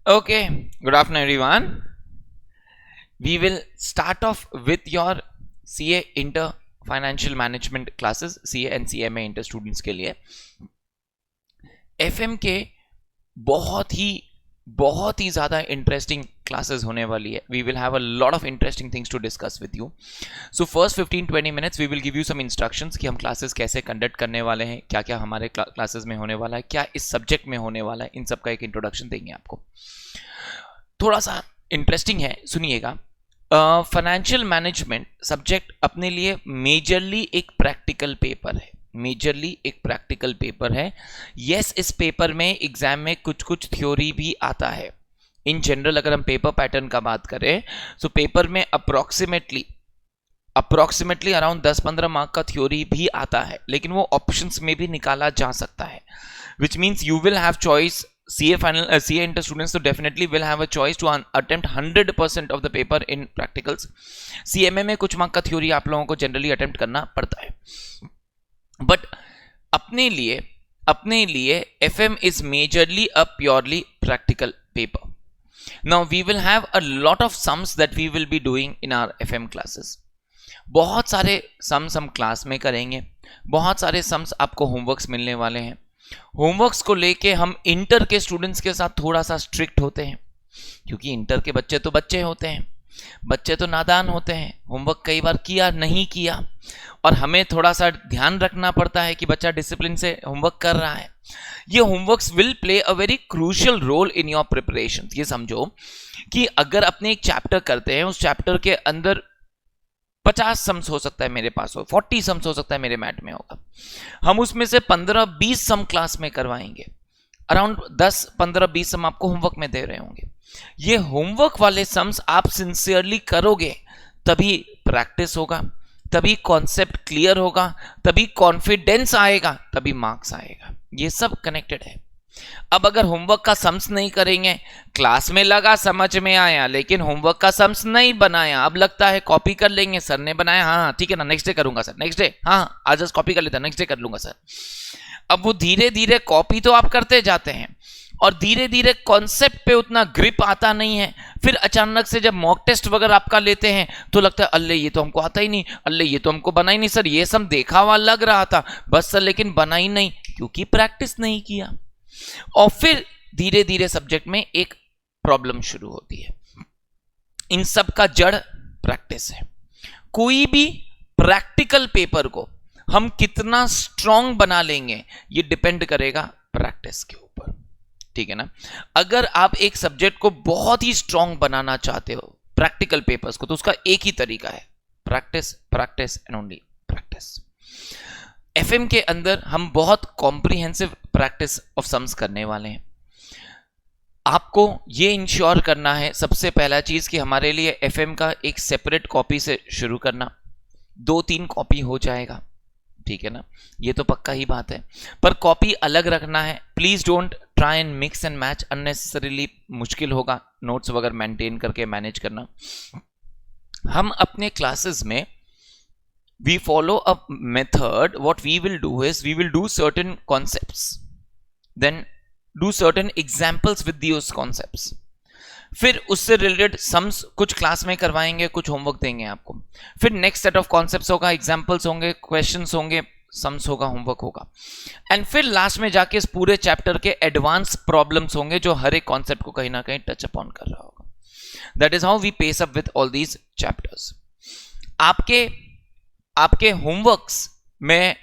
Okay, good afternoon, everyone. We will start off with your CA Inter Financial Management classes, CA and CMA Inter students के लिए FM के बहुत ही ज़्यादा interesting classes होने वाली है. We will have a lot of interesting things to discuss with you. So first 15-20 minutes we will give you some instructions कि हम क्लासेस कैसे कंडक्ट करने वाले हैं, क्या क्या हमारे क्लासेस में होने वाला है, क्या इस सब्जेक्ट में होने वाला है, इन सब का एक इंट्रोडक्शन देंगे आपको. थोड़ा सा इंटरेस्टिंग है, सुनिएगा. फाइनेंशियल मैनेजमेंट सब्जेक्ट अपने लिए मेजरली एक प्रैक्टिकल पेपर है. यस, इस पेपर में एग्जाम में कुछ थ्योरी भी आता है. इन जनरल अगर हम पेपर पैटर्न का बात करें तो पेपर में अप्रोक्सीमेटली अराउंड 10-15 मार्क का थ्योरी भी आता है, लेकिन वो ऑप्शंस में भी निकाला जा सकता है. Which means you will have choice. CA Inter students so definitely will have a choice to attempt 100% of the paper in practicals. CMA में कुछ मार्क का थ्योरी आप लोगों को जनरली अटेम्प्ट करना पड़ता है, बट अपने लिए FM is majorly a purely practical paper. Now we will have a lot of sums that we will be doing in our FM classes. बहुत सारे सम्स हम क्लास में करेंगे, बहुत सारे सम्स आपको होमवर्क्स मिलने वाले हैं. होमवर्क्स को लेके हम इंटर के स्टूडेंट्स के साथ थोड़ा सा स्ट्रिक्ट होते हैं, क्योंकि इंटर के बच्चे तो बच्चे होते हैं, बच्चे तो नादान होते हैं. होमवर्क कई बार किया नहीं किया, और हमें थोड़ा सा ध्यान रखना पड़ता है कि बच्चा डिसिप्लिन से होमवर्क कर रहा है. ये homeworks will play a very crucial role in your preparation. ये समझो कि अगर अपने एक चैप्टर करते हैं, उस चैप्टर के अंदर 50 सम्स हो सकता है मेरे पास हो, 40 सम्स हो सकता है मेरे मैट में होगा. हम उसमें से 15-20 सम क्लास में करवाएंगे. अराउंड 10-15-20 सम आपको होमवर्क में दे रहे होंगे. ये होमवर्क वाले सम्स आप सिंसियरली करोगे तभी प्रैक्टिस होगा, तभी कॉन्सेप्ट क्लियर होगा, तभी कॉन्फिडेंस आएगा, तभी मार्क्स आएगा. ये सब कनेक्टेड है. अब अगर होमवर्क का सम्स नहीं करेंगे, क्लास में लगा समझ में आया, लेकिन होमवर्क का सम्स नहीं बनाया, अब लगता है कॉपी कर लेंगे, सर ने बनाया, हाँ ठीक है ना, नेक्स्ट डे करूंगा सर, नेक्स्ट डे हाँ आज कॉपी कर लेता, नेक्स्ट डे कर लूंगा सर. अब वो धीरे धीरे कॉपी तो आप करते जाते हैं और धीरे धीरे कॉन्सेप्ट पे उतना ग्रिप आता नहीं है. फिर अचानक से जब मॉक टेस्ट वगैरह आपका लेते हैं तो लगता है अल्ले ये तो हमको आता ही नहीं, अल्ले ये तो हमको बना ही नहीं सर, ये सब देखा हुआ लग रहा था बस सर, लेकिन बना ही नहीं, क्योंकि प्रैक्टिस नहीं किया. और फिर धीरे धीरे सब्जेक्ट में एक प्रॉब्लम शुरू होती है. इन सब का जड़ प्रैक्टिस है. कोई भी प्रैक्टिकल पेपर को हम कितना स्ट्रांग बना लेंगे ये डिपेंड करेगा प्रैक्टिस के ऊपर, ठीक है ना. अगर आप एक सब्जेक्ट को बहुत ही स्ट्रांग बनाना चाहते हो प्रैक्टिकल पेपर्स को, तो उसका एक ही तरीका है, practice, practice and only practice. FM के अंदर हम बहुत कॉम्प्रिहेंसिव प्रैक्टिस ऑफ सम्स करने वाले हैं. आपको ये इंश्योर करना है सबसे पहला चीज कि हमारे लिए FM का एक सेपरेट कॉपी से शुरू करना. 2-3 कॉपी हो जाएगा, ठीक है ना, ये तो पक्का ही बात है, पर कॉपी अलग रखना है. Please don't try and mix and match, unnecessarily मुश्किल होगा नोट्स वगैरह मेंटेन करके मैनेज करना. हम अपने क्लासेस में we follow a method. What we will do is we will do certain concepts, then do certain examples with those concepts. फिर उससे रिलेटेड सम्स कुछ क्लास में करवाएंगे, कुछ होमवर्क देंगे आपको. फिर नेक्स्ट सेट ऑफ कॉन्सेप्ट्स होगा, एग्जांपल्स होंगे, क्वेश्चंस होंगे, सम्स होगा, होमवर्क होगा, एंड फिर लास्ट में जाके इस पूरे चैप्टर के एडवांस प्रॉब्लम्स होंगे जो हर एक कॉन्सेप्ट को कहीं ना कहीं टच अपॉन कर रहा होगा. That is how we pace up with all these chapters. आपके होमवर्क्स में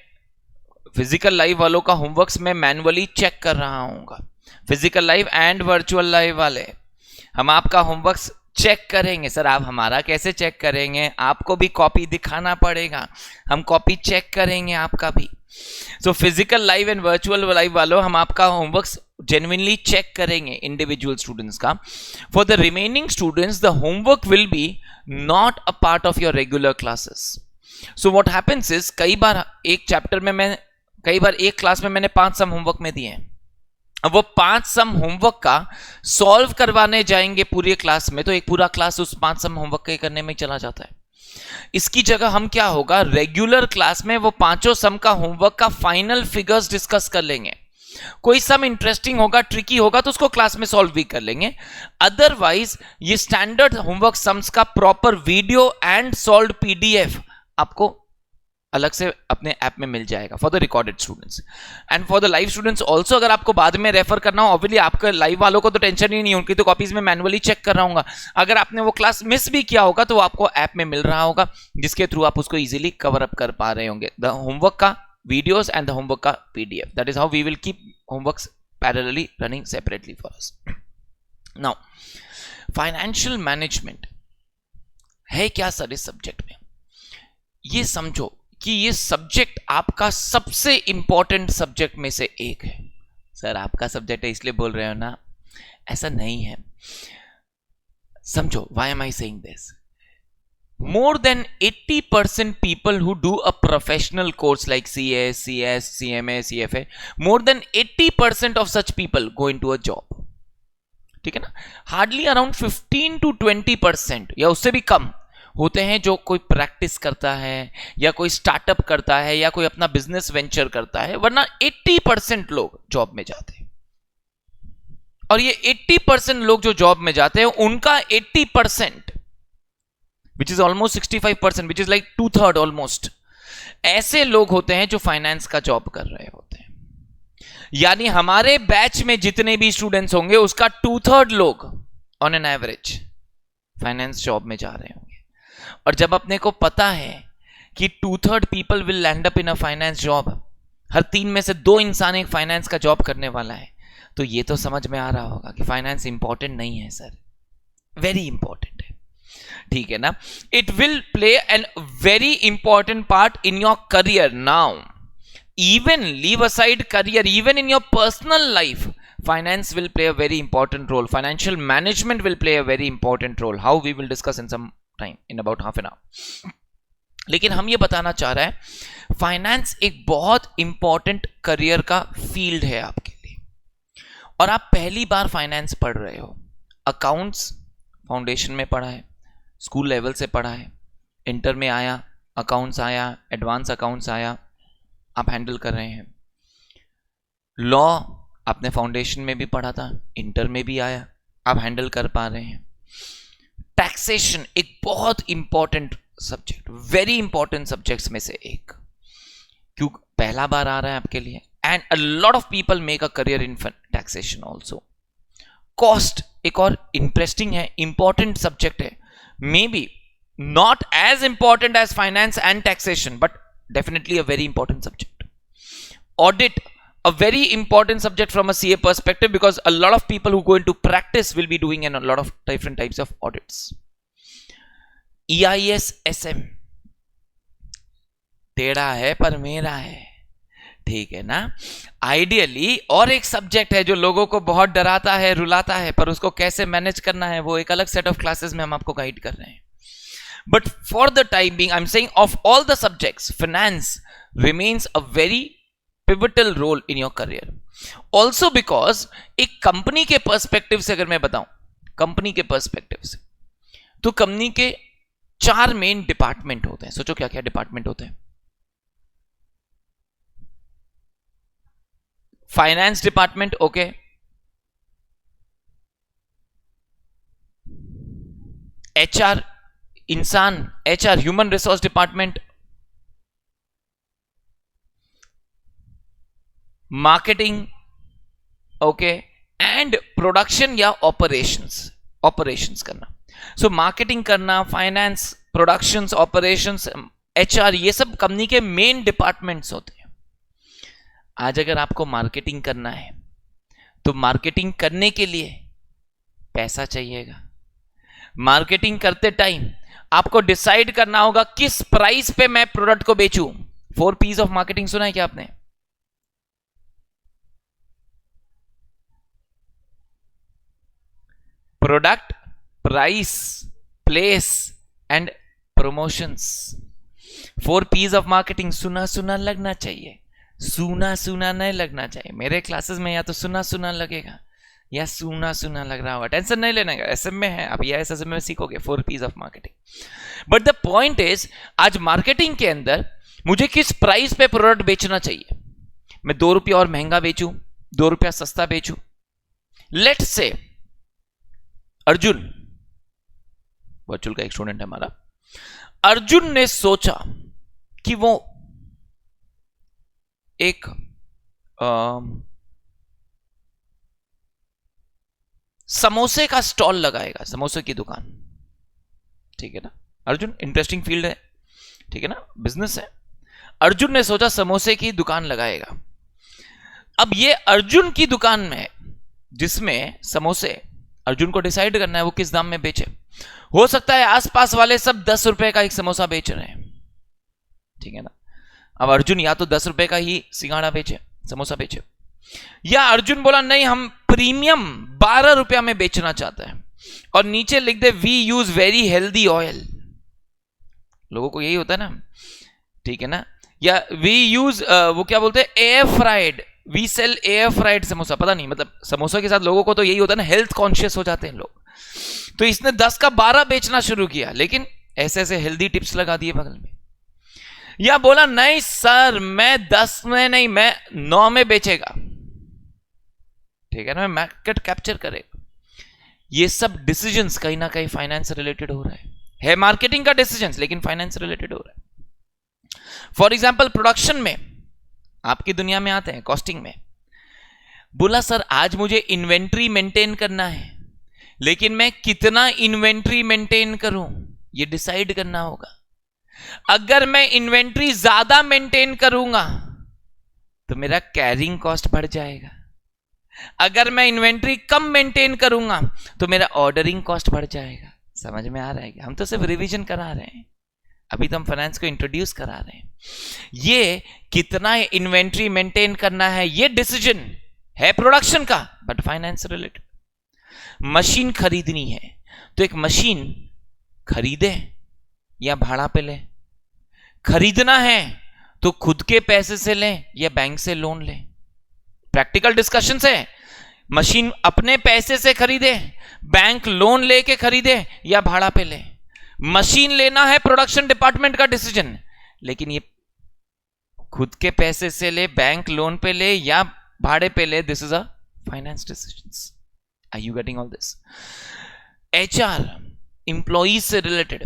फिजिकल लाइव वालों का होमवर्क्स में मैनुअली चेक कर रहा हूँगा. Physical live and virtual live वाले हम आपका होमवर्क्स चेक करेंगे. सर आप हमारा कैसे चेक करेंगे, आपको भी कॉपी दिखाना पड़ेगा, हम कॉपी चेक करेंगे आपका भी. So physical live and virtual live वालों हम आपका होमवर्क्स genuinely चेक करेंगे इंडिविजुअल स्टूडेंट्स का. For the remaining students the homework will be not a part of your regular classes. So what happens is, कई बार एक क्लास में मैंने 5 सम homework में दिए हैं. अब वो 5 सम होमवर्क का सॉल्व करवाने जाएंगे पूरी क्लास में, तो एक पूरा क्लास उस 5 सम होमवर्क के करने में चला जाता है. इसकी जगह हम क्या होगा, रेगुलर क्लास में वो 5 सम का होमवर्क का फाइनल फिगर्स डिस्कस कर लेंगे. कोई सम इंटरेस्टिंग होगा, ट्रिकी होगा तो उसको क्लास में सॉल्व भी कर लेंगे। अदरवाइज ये स्टैंडर्ड होमवर्क सम्स का proper video and solved PDF आपको अलग से अपने ऐप में मिल जाएगा for the recorded students and for the live students also. अगर आपको बाद में रेफर करना हो, ऑब्वियसली आपका लाइव वालों को तो टेंशन ही नहीं, उनकी तो कॉपीज में मैनुअली चेक कर रहा हूँ। अगर आपने वो क्लास मिस भी किया होगा तो वो आपको ऐप में मिल रहा होगा, जिसके थ्रू आप उसको इजीली कवर अप कर पा रहे होंगे। द होमवर्क का वीडियोस एंड द होमवर्क का PDF, that is how we will keep homeworks parallelly running separately for us. Now financial management है क्या सर इस सब्जेक्ट में? ये समझो कि ये सब्जेक्ट आपका सबसे इंपॉर्टेंट सब्जेक्ट में से एक है। सर आपका सब्जेक्ट है इसलिए बोल रहे हो ना, ऐसा नहीं है। समझो, why am I saying this? More than 80% people who do a professional course like CS, CS, CMA, CFA, more than 80% of such people go into a job. ठीक है ना? Hardly around 15 to 20% या उससे भी कम होते हैं जो कोई प्रैक्टिस करता है या कोई स्टार्टअप करता है या कोई अपना बिजनेस वेंचर करता है, वरना 80% लोग जॉब में जाते हैं। और ये 80% लोग जो जॉब में जाते हैं उनका 80% which is almost 65%, which is like 2/3 almost, ऐसे लोग होते हैं जो फाइनेंस का जॉब कर रहे होते हैं। यानी हमारे बैच में जितने भी स्टूडेंट्स होंगे उसका 2/3 लोग on an average finance job में जा रहे होंगे। और जब अपने को पता है कि 2/3 people will land up in a finance job, हर 3 में से 2 इंसान एक फाइनेंस का जॉब करने वाला है, तो ये तो समझ में आ रहा होगा कि फाइनेंस इंपॉर्टेंट नहीं है सर, वेरी इंपॉर्टेंट है। ठीक है ना? It will play an very important part in your career now. Even leave aside career, even in your personal life, finance will play a very important role. Financial management will play a very important role. How we will discuss in some time, in about half an hour. लेकिन हम ये बताना चाह रहे हैं, finance एक बहुत important career का फील्ड है आपके लिए, और आप पहली बार फाइनेंस पढ़ रहे हो। अकाउंट्स फाउंडेशन में पढ़ा है, स्कूल लेवल से पढ़ा है, इंटर में आया, अकाउंट्स आया, एडवांस अकाउंट्स आया, आप हैंडल कर रहे हैं। लॉ आपने फाउंडेशन में भी पढ़ा था, इंटर में भी आया, आप हैंडल कर पा रहे हैं। टैक्सेशन एक बहुत important subject, very important subjects में से एक, क्यों पहला बार आ रहा है आपके लिए। And a lot of people make a career in taxation also. Cost एक और इंटरेस्टिंग है, इंपॉर्टेंट सब्जेक्ट है, may be not as important as finance and taxation, but definitely a very important subject. Audit, a very important subject from a CA perspective, because a lot of people who go into practice will be doing a lot of different types of audits. EIS SM टेढ़ा है पर मेरा है, ठीक है ना? Ideally और एक सब्जेक्ट है जो लोगों को बहुत डराता है, रुलाता है, पर उसको कैसे मैनेज करना है वो एक अलग सेट ऑफ क्लासेस में हम आपको गाइड कर रहे हैं। But for the time being I am saying, of all the subjects finance remains a very pivotal role in your career. Also because एक कंपनी के पर्सपेक्टिव से अगर मैं बताऊं, कंपनी के पर्सपेक्टिव से, तो कंपनी के 4 मेन डिपार्टमेंट होते हैं। सोचो क्या क्या डिपार्टमेंट होते हैं। फाइनेंस डिपार्टमेंट, ओके, HR इंसान, HR human resource department, marketing, okay, and production या ऑपरेशंस करना। सो मार्केटिंग करना, फाइनेंस, प्रोडक्शंस, ऑपरेशंस, HR, ये सब कंपनी के मेन डिपार्टमेंट्स होते हैं। आज अगर आपको मार्केटिंग करना है तो मार्केटिंग करने के लिए पैसा चाहिएगा। मार्केटिंग करते टाइम आपको डिसाइड करना होगा किस प्राइस पे मैं प्रोडक्ट को बेचूं। 4 P's ऑफ मार्केटिंग सुना है क्या आपने? Product, price, place and promotions. 4 P's of marketing. सुना सुना लगना चाहिए, सुना सुना नहीं लगना चाहिए। मेरे क्लासेस में या तो सुना सुना लगेगा या सुना सुना लग रहा होगा। टेंशन नहीं लेना का, SM में है, आप या SM में सीखोगे 4 P's of marketing. But the point is, आज मार्केटिंग के अंदर मुझे किस प्राइस पे प्रोडक्ट बेचना चाहिए। मैं 2 रुपये और महंगा बेचूं, 2 रुपया सस्ता बेचूं। लेट्स से अर्जुन, वर्चुअल का एक स्टूडेंट है हमारा, अर्जुन ने सोचा कि वो एक समोसे का स्टॉल लगाएगा, समोसे की दुकान। ठीक है ना, अर्जुन इंटरेस्टिंग फील्ड है, ठीक है ना, बिजनेस है। अर्जुन ने सोचा समोसे की दुकान लगाएगा। अब ये अर्जुन की दुकान में, जिसमें समोसे, अर्जुन को डिसाइड करना है वो किस दाम में बेचे। हो सकता है आसपास वाले सब 10 रुपए का एक समोसा बेच रहे हैं, ठीक है ना। अब अर्जुन या तो 10 रुपए का ही सिंगाड़ा बेचे, समोसा बेचे, या अर्जुन बोला नहीं हम प्रीमियम 12 रुपया में बेचना चाहते हैं, और नीचे लिख दे we use very healthy oil. लोगों को यही होता है ना, ठीक है ना, या वी यूज वो क्या बोलते हैं, air fried, we sell air fried samosa. पता नहीं, मतलब समोसा के साथ लोगों को तो यही होता है ना, हेल्थ कॉन्शियस हो जाते हैं लोग। तो इसने 10 का 12 बेचना शुरू किया, लेकिन ऐसे ऐसे हेल्दी टिप्स लगा दिए बगल में। या बोला नहीं सर मैं 10 में नहीं, मैं 9 में बेचेगा, ठीक है ना, मैं मार्केट कैप्चर करेगा। ये सब डिसीजंस कहीं ना कहीं फाइनेंस रिलेटेड हो रहा है मार्केटिंग का डिसीजंस, लेकिन फाइनेंस रिलेटेड हो रहा है। फॉर एग्जाम्पल प्रोडक्शन में, आपकी दुनिया में आते हैं कॉस्टिंग में। बोला सर आज मुझे इन्वेंट्री मेंटेन करना है, लेकिन मैं कितना इन्वेंट्री मेंटेन करूं ये डिसाइड करना होगा। अगर मैं इन्वेंट्री ज्यादा मेंटेन करूंगा तो मेरा कैरिंग कॉस्ट बढ़ जाएगा, अगर मैं इन्वेंट्री कम मेंटेन करूंगा तो मेरा ऑर्डरिंग कॉस्ट बढ़ जाएगा। समझ में आ रहा है? हम तो सिर्फ रिवीजन करा रहे हैं, अभी तो हम फाइनेंस को इंट्रोड्यूस करा रहे हैं। ये कितना इन्वेंट्री मेंटेन करना है ये डिसीजन है प्रोडक्शन का, बट फाइनेंस रिलेटेड। मशीन खरीदनी है तो एक मशीन खरीदे या भाड़ा पे ले, खरीदना है तो खुद के पैसे से ले या बैंक से लोन ले। प्रैक्टिकल डिस्कशन है, मशीन अपने पैसे से खरीदे, बैंक लोन लेके खरीदे या भाड़ा पे ले। मशीन लेना है प्रोडक्शन डिपार्टमेंट का डिसीजन, लेकिन ये खुद के पैसे से ले, बैंक लोन पे ले या भाड़े पे ले, this is a finance decisions. Are you getting all this? HR employees से रिलेटेड,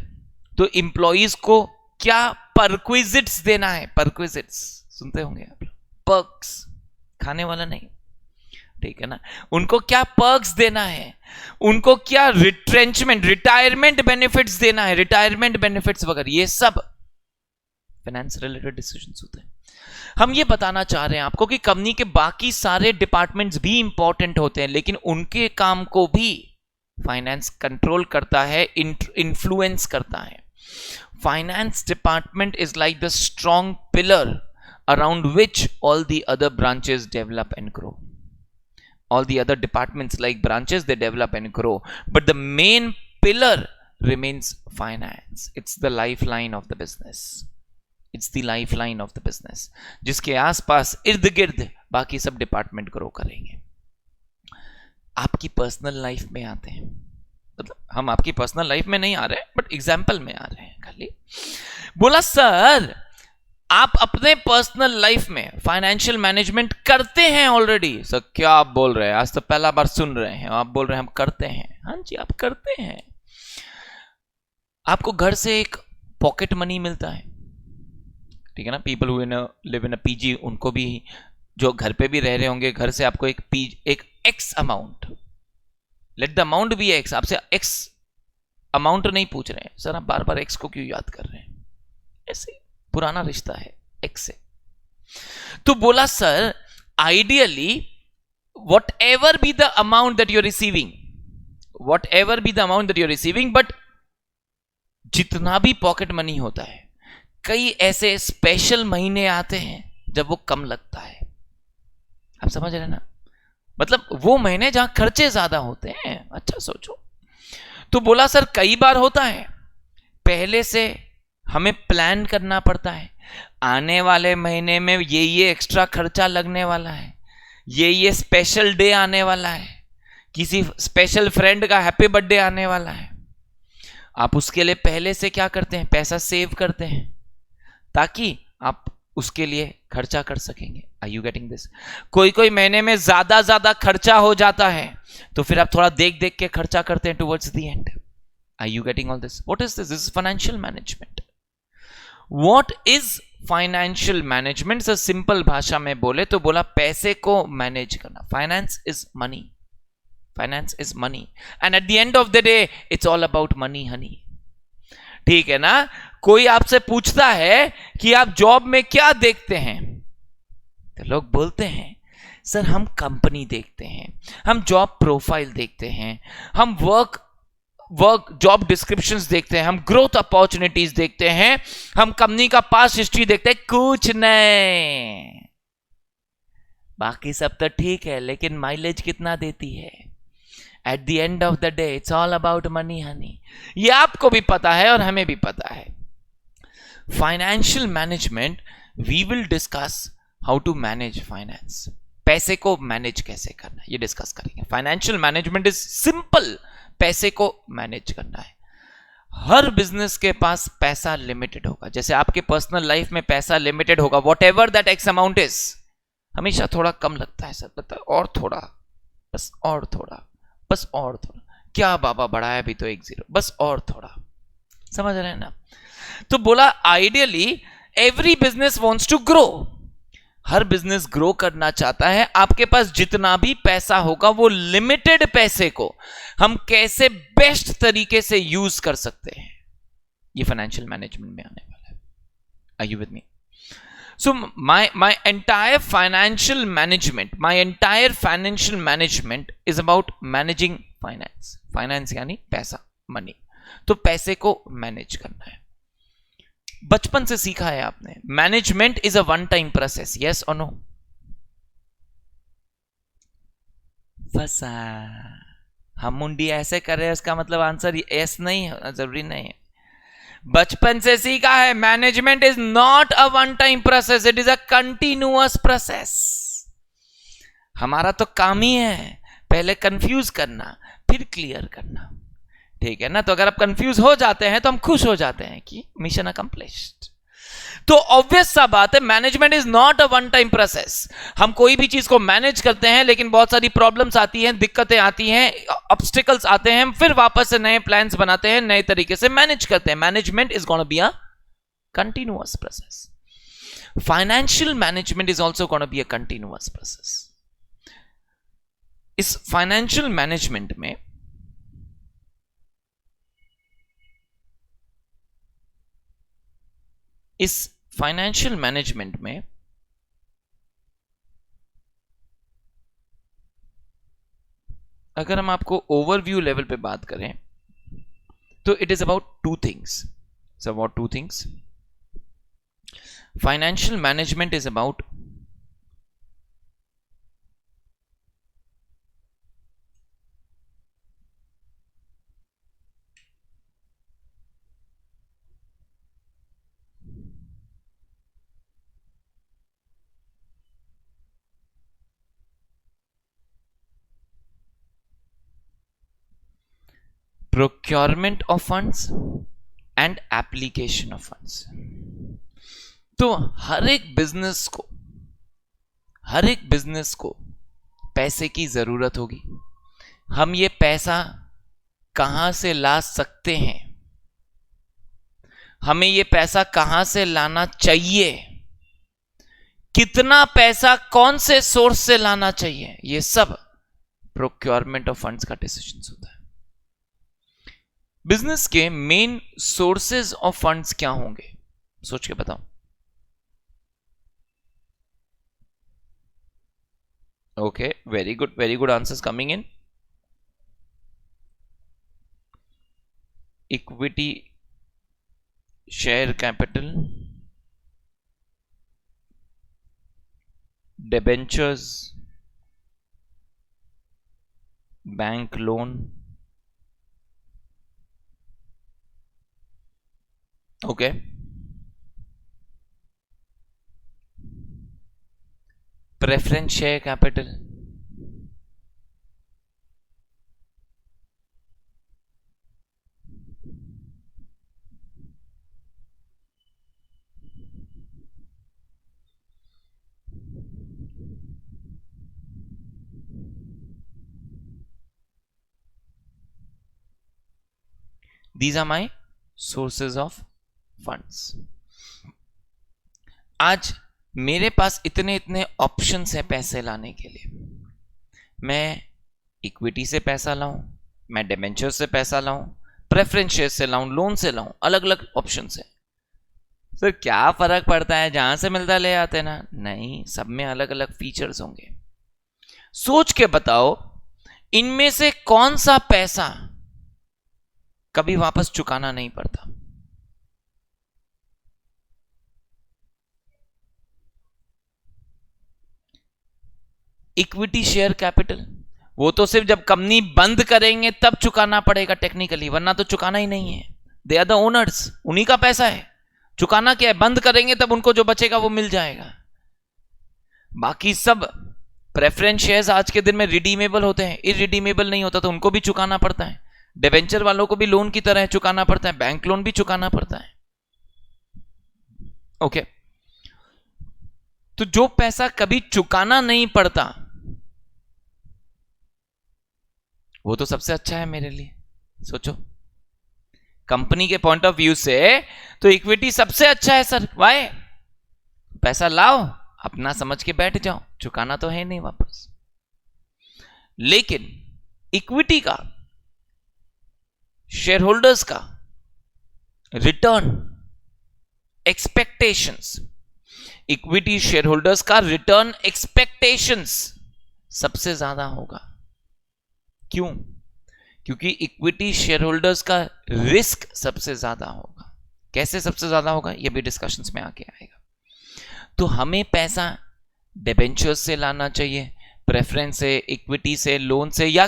तो इंप्लॉइज को क्या परक्विजिट्स देना है, परक्विजिट्स सुनते होंगे आप, पर्क्स, खाने वाला नहीं, ठीक है ना, उनको क्या पर्क्स देना है, उनको क्या रिट्रेंचमेंट, रिटायरमेंट बेनिफिट्स देना है, रिटायरमेंट बेनिफिट्स वगैरह, ये सब फाइनेंस रिलेटेड डिसीजंस होते हैं। हम ये बताना चाह रहे हैं आपको कि कंपनी के बाकी सारे डिपार्टमेंट्स भी इंपॉर्टेंट होते हैं, लेकिन उनके काम को भी फाइनेंस कंट्रोल करता है, इन्फ्लुएंस करता है। Finance department is like the strong pillar around which all the other branches develop and grow. All the other departments like branches, they develop and grow, but the main pillar remains finance. It's the lifeline of the business. It's the lifeline of the business. जिसके आसपास इर्द गिर्द बाकी सब department grow करेंगे। आपकी personal life में आते हैं, मतलब हम आपकी पर्सनल लाइफ में नहीं आ रहे, बट एग्जाम्पल में आ रहे हैं खाली। बोला सर आप अपने पर्सनल लाइफ में फाइनेंशियल मैनेजमेंट करते हैं ऑलरेडी। सर क्या आप बोल रहे हैं, आज तो पहला बार सुन रहे हैं, आप बोल रहे हैं हम करते हैं। हाँ जी आप करते हैं। आपको घर से एक पॉकेट मनी मिलता है, ठीक है ना, people who live in a PG, उनको भी, जो घर पे भी रह रहे होंगे, घर से आपको एक X amount, let the amount be X, आपसे एक्स अमाउंट नहीं पूछ रहे हैं। सर आप बार बार एक्स को क्यों याद कर रहे हैं, ऐसे पुराना रिश्ता है एक्स से। तो बोला sir ideally whatever be the amount that you are receiving, whatever be the amount that you are receiving, but जितना भी पॉकेट मनी होता है, कई ऐसे स्पेशल महीने आते हैं जब वो कम लगता है। आप समझ रहे ना, मतलब वो महीने जहां खर्चे ज्यादा होते हैं। अच्छा सोचो। तो बोला सर कई बार होता है, पहले से हमें प्लान करना पड़ता है, आने वाले महीने में ये एक्स्ट्रा खर्चा लगने वाला है, ये स्पेशल डे आने वाला है, किसी स्पेशल फ्रेंड का हैप्पी बर्थडे आने वाला है। आप उसके लिए पहले से क्या करते हैं, पैसा सेव करते हैं, ताकि आप उसके लिए खर्चा कर सकेंगे। Are you getting this? कोई कोई महीने में ज्यादा खर्चा हो जाता है, तो फिर आप थोड़ा देख देख के खर्चा करते हैं towards the end. Are you getting all this? What is this? This is financial management. What is financial management? से सिंपल भाषा में बोले तो बोला पैसे को मैनेज करना। Finance is money, finance is money, and at the end of the day it's all about money honey. ठीक है ना? कोई आपसे पूछता है कि आप जॉब में क्या देखते हैं, तो लोग बोलते हैं सर हम कंपनी देखते हैं, हम जॉब प्रोफाइल देखते हैं, हम वर्क जॉब डिस्क्रिप्शंस देखते हैं, हम ग्रोथ अपॉर्चुनिटीज देखते हैं, हम कंपनी का पास्ट हिस्ट्री देखते हैं। कुछ नहीं, बाकी सब तो ठीक है, लेकिन माइलेज कितना देती है? Eight the end of the day it's all about money Honey. ये आपको भी पता है और हमें भी पता है। Financial management, we will discuss how to manage finance. पैसे को मैनेज कैसे करना है ये डिस्कस करेंगे। फाइनेंशियल मैनेजमेंट इज सिंपल, पैसे को मैनेज करना है। हर बिजनेस के पास पैसा लिमिटेड होगा, जैसे आपके पर्सनल लाइफ में पैसा लिमिटेड होगा। What ever that x amount is, हमेशा थोड़ा कम लगता है सर, पता है, और थोड़ा, बस और थोड़ा, बस और थोड़ा, क्या बाबा बढ़ाया भी तो 1 0, बस और थोड़ा। समझ रहे हैं ना? तो बोला ideally every business wants to grow, हर बिजनेस ग्रो करना चाहता है। आपके पास जितना भी पैसा होगा वो लिमिटेड पैसे को हम कैसे बेस्ट तरीके से यूज कर सकते हैं, ये फाइनेंशियल मैनेजमेंट में आने वाला है। Are you with me? So my entire financial management is about managing finance. Finance यानी पैसा, मनी। तो पैसे को मैनेज करना है। बचपन से सीखा है आपने, management is a one time process, yes और नो? फंसा। हम मुंडी ऐसे कर रहे हैं, इसका मतलब आंसर यस नहीं है, जरूरी नहीं है। बचपन से सीखा है management is not a one time process, it is a continuous process. हमारा तो काम ही है पहले कंफ्यूज करना, फिर क्लियर करना। ठीक है ना? तो अगर आप कंफ्यूज हो जाते हैं तो हम खुश हो जाते हैं कि मिशन अकम्प्लिश्ड। तो ऑब्वियस सा बात है, management is not a one time process. हम कोई भी चीज को मैनेज करते हैं, लेकिन बहुत सारी प्रॉब्लम्स आती हैं, दिक्कतें आती हैं, ऑब्स्टिकल्स आते हैं, फिर वापस से नए प्लान्स बनाते हैं, नए तरीके से मैनेज करते हैं। Management is gonna be a continuous process. Financial management is also gonna be a continuous process. इस फाइनेंशियल मैनेजमेंट में अगर हम आपको ओवरव्यू लेवल पे बात करें तो it is about two things. Financial management is about procurement of funds and application of funds. तो हर एक बिजनेस को पैसे की जरूरत होगी। हम ये पैसा कहां से ला सकते हैं, हमें ये पैसा कहां से लाना चाहिए, कितना पैसा कौन से सोर्स से लाना चाहिए, ये सब प्रोक्योरमेंट ऑफ फंड्स का डिसीजन होता है। बिजनेस के मेन सोर्सेज ऑफ फंड्स क्या होंगे, सोच के बताओ। Okay, very good answers coming in. Equity share capital, debentures, bank loan, okay, preference share capital, these are my sources of funds. आज मेरे पास इतने इतने ऑप्शंस हैं पैसे लाने के लिए। मैं इक्विटी से पैसा लाऊं, मैं डिबेंचर से पैसा लाऊं, प्रेफरेंस शेयर से लाऊं, लोन से लाऊं, अलग अलग ऑप्शंस हैं। सर क्या फर्क पड़ता है, जहां से मिलता ले आते ना? नहीं, सब में अलग अलग फीचर्स होंगे। सोच के बताओ, इनमें से कौन सा पैसा कभी वापस चुकाना नहीं पड़ता? इक्विटी शेयर कैपिटल, वो तो सिर्फ जब कंपनी बंद करेंगे तब चुकाना पड़ेगा टेक्निकली, वरना तो चुकाना ही नहीं है। दे आर द ओनर्स, उन्हीं का पैसा है। चुकाना क्या है? बंद करेंगे तब उनको जो बचेगा वो मिल जाएगा। बाकी सब प्रेफरेंस शेयर्स आज के दिन में रिडीमेबल होते हैं, इरिडीमेबल नहीं होता तो उनको भी चुकाना पड़ता है। डिबेंचर वालों को भी लोन की तरह चुकाना पड़ता है, बैंक लोन भी चुकाना पड़ता है। ओके, तो जो पैसा कभी चुकाना नहीं पड़ता वो तो सबसे अच्छा है मेरे लिए। सोचो, कंपनी के पॉइंट ऑफ व्यू से तो इक्विटी सबसे अच्छा है सर। वाई? पैसा लाओ, अपना समझ के बैठ जाओ, चुकाना तो है नहीं वापस। लेकिन इक्विटी का, शेयर होल्डर्स का return expectations, equity share holders का रिटर्न एक्सपेक्टेशंस सबसे ज्यादा होगा। क्यों? क्योंकि इक्विटी शेयर होल्डर्स का रिस्क सबसे ज्यादा होगा। कैसे सबसे ज्यादा होगा ये भी डिस्कशंस में आके आएगा। तो हमें पैसा डिबेंचर्स से लाना चाहिए, प्रेफरेंस से, इक्विटी से, लोन से, या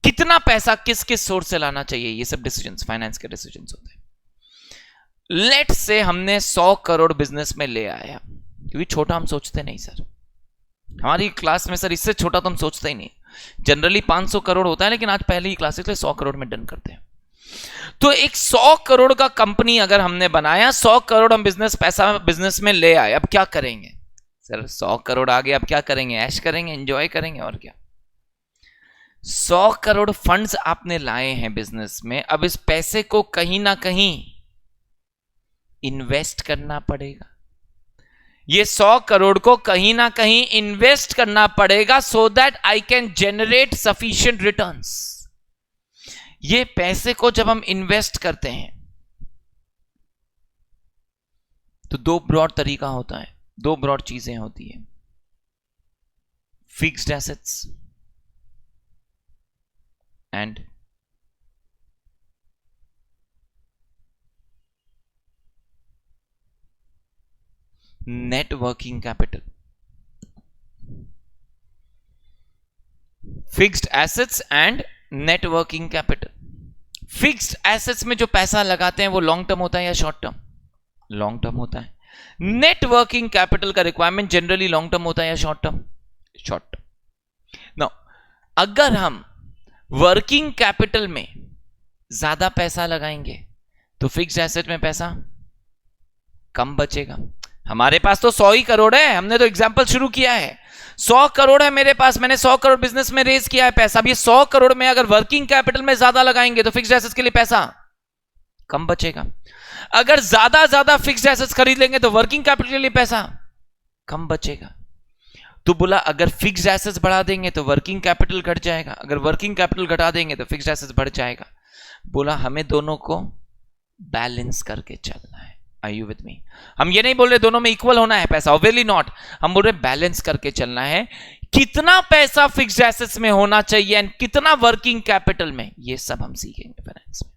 कितना पैसा किस किस सोर्स से लाना चाहिए, ये सब डिसीजंस फाइनेंस के डिसीजंस होते हैं। लेट से हमने 100 करोड़ बिजनेस में ले आया, क्योंकि छोटा हम सोचते नहीं सर, हमारी क्लास में सर इससे छोटा तो हम सोचते ही नहीं। जनरली 500 करोड़ होता है, लेकिन आज पहले ही क्लास इसलिए 100 करोड़ में डन करते हैं। तो एक 100 करोड़ का कंपनी अगर हमने बनाया, 100 करोड़ हम पैसा बिजनेस में ले आए, अब क्या करेंगे सर? 100 करोड़ आ गए, अब क्या करेंगे? ऐश करेंगे, एंजॉय करेंगे, और क्या। 100 करोड़ फंड्स आपने लाए हैं बिजनेस में, अब इस पैसे को कहीं ना कहीं इन्वेस्ट करना पड़ेगा। ये 100 करोड़ को कहीं ना कहीं इन्वेस्ट करना पड़ेगा, so that I can generate sufficient returns. ये पैसे को जब हम इन्वेस्ट करते हैं तो दो ब्रॉड तरीका होता है, दो ब्रॉड चीजें होती है। Fixed assets and net working capital. Fixed assets and net working capital. Fixed assets में जो पैसा लगाते हैं वो लॉन्ग टर्म होता है या शॉर्ट टर्म? लॉन्ग टर्म होता है। नेट वर्किंग कैपिटल का रिक्वायरमेंट जनरली लॉन्ग टर्म होता है या short term? Short term. Now अगर हम वर्किंग कैपिटल में ज्यादा पैसा लगाएंगे तो फिक्स्ड एसेट में पैसा कम बचेगा। हमारे पास तो 100 ही करोड़ है, हमने तो एग्जांपल शुरू किया है। 100 करोड़ है मेरे पास, मैंने 100 करोड़ बिजनेस में रेज किया है पैसा। अब ये 100 करोड़ में अगर वर्किंग कैपिटल में ज्यादा लगाएंगे तो फिक्स्ड एसेट्स के लिए पैसा कम बचेगा। अगर ज्यादा फिक्स्ड एसेट्स खरीद लेंगे तो वर्किंग कैपिटल के लिए पैसा कम बचेगा। तो बोला अगर फिक्स्ड एसेट्स बढ़ा देंगे तो वर्किंग कैपिटल घट जाएगा, अगर वर्किंग कैपिटल घटा देंगे तो फिक्स्ड एसेट्स बढ़ जाएगा। बोला हमें दोनों को बैलेंस करके चलना है। Are you with me? हम ये नहीं बोल रहे दोनों में इक्वल होना है पैसा, ऑब्वियसली नॉट। हम बोल रहे बैलेंस करके चलना है। कितना पैसा फिक्स्ड एसेट्स में होना चाहिए एंड कितना वर्किंग कैपिटल में, ये सब हम सीखेंगे फाइनेंस में।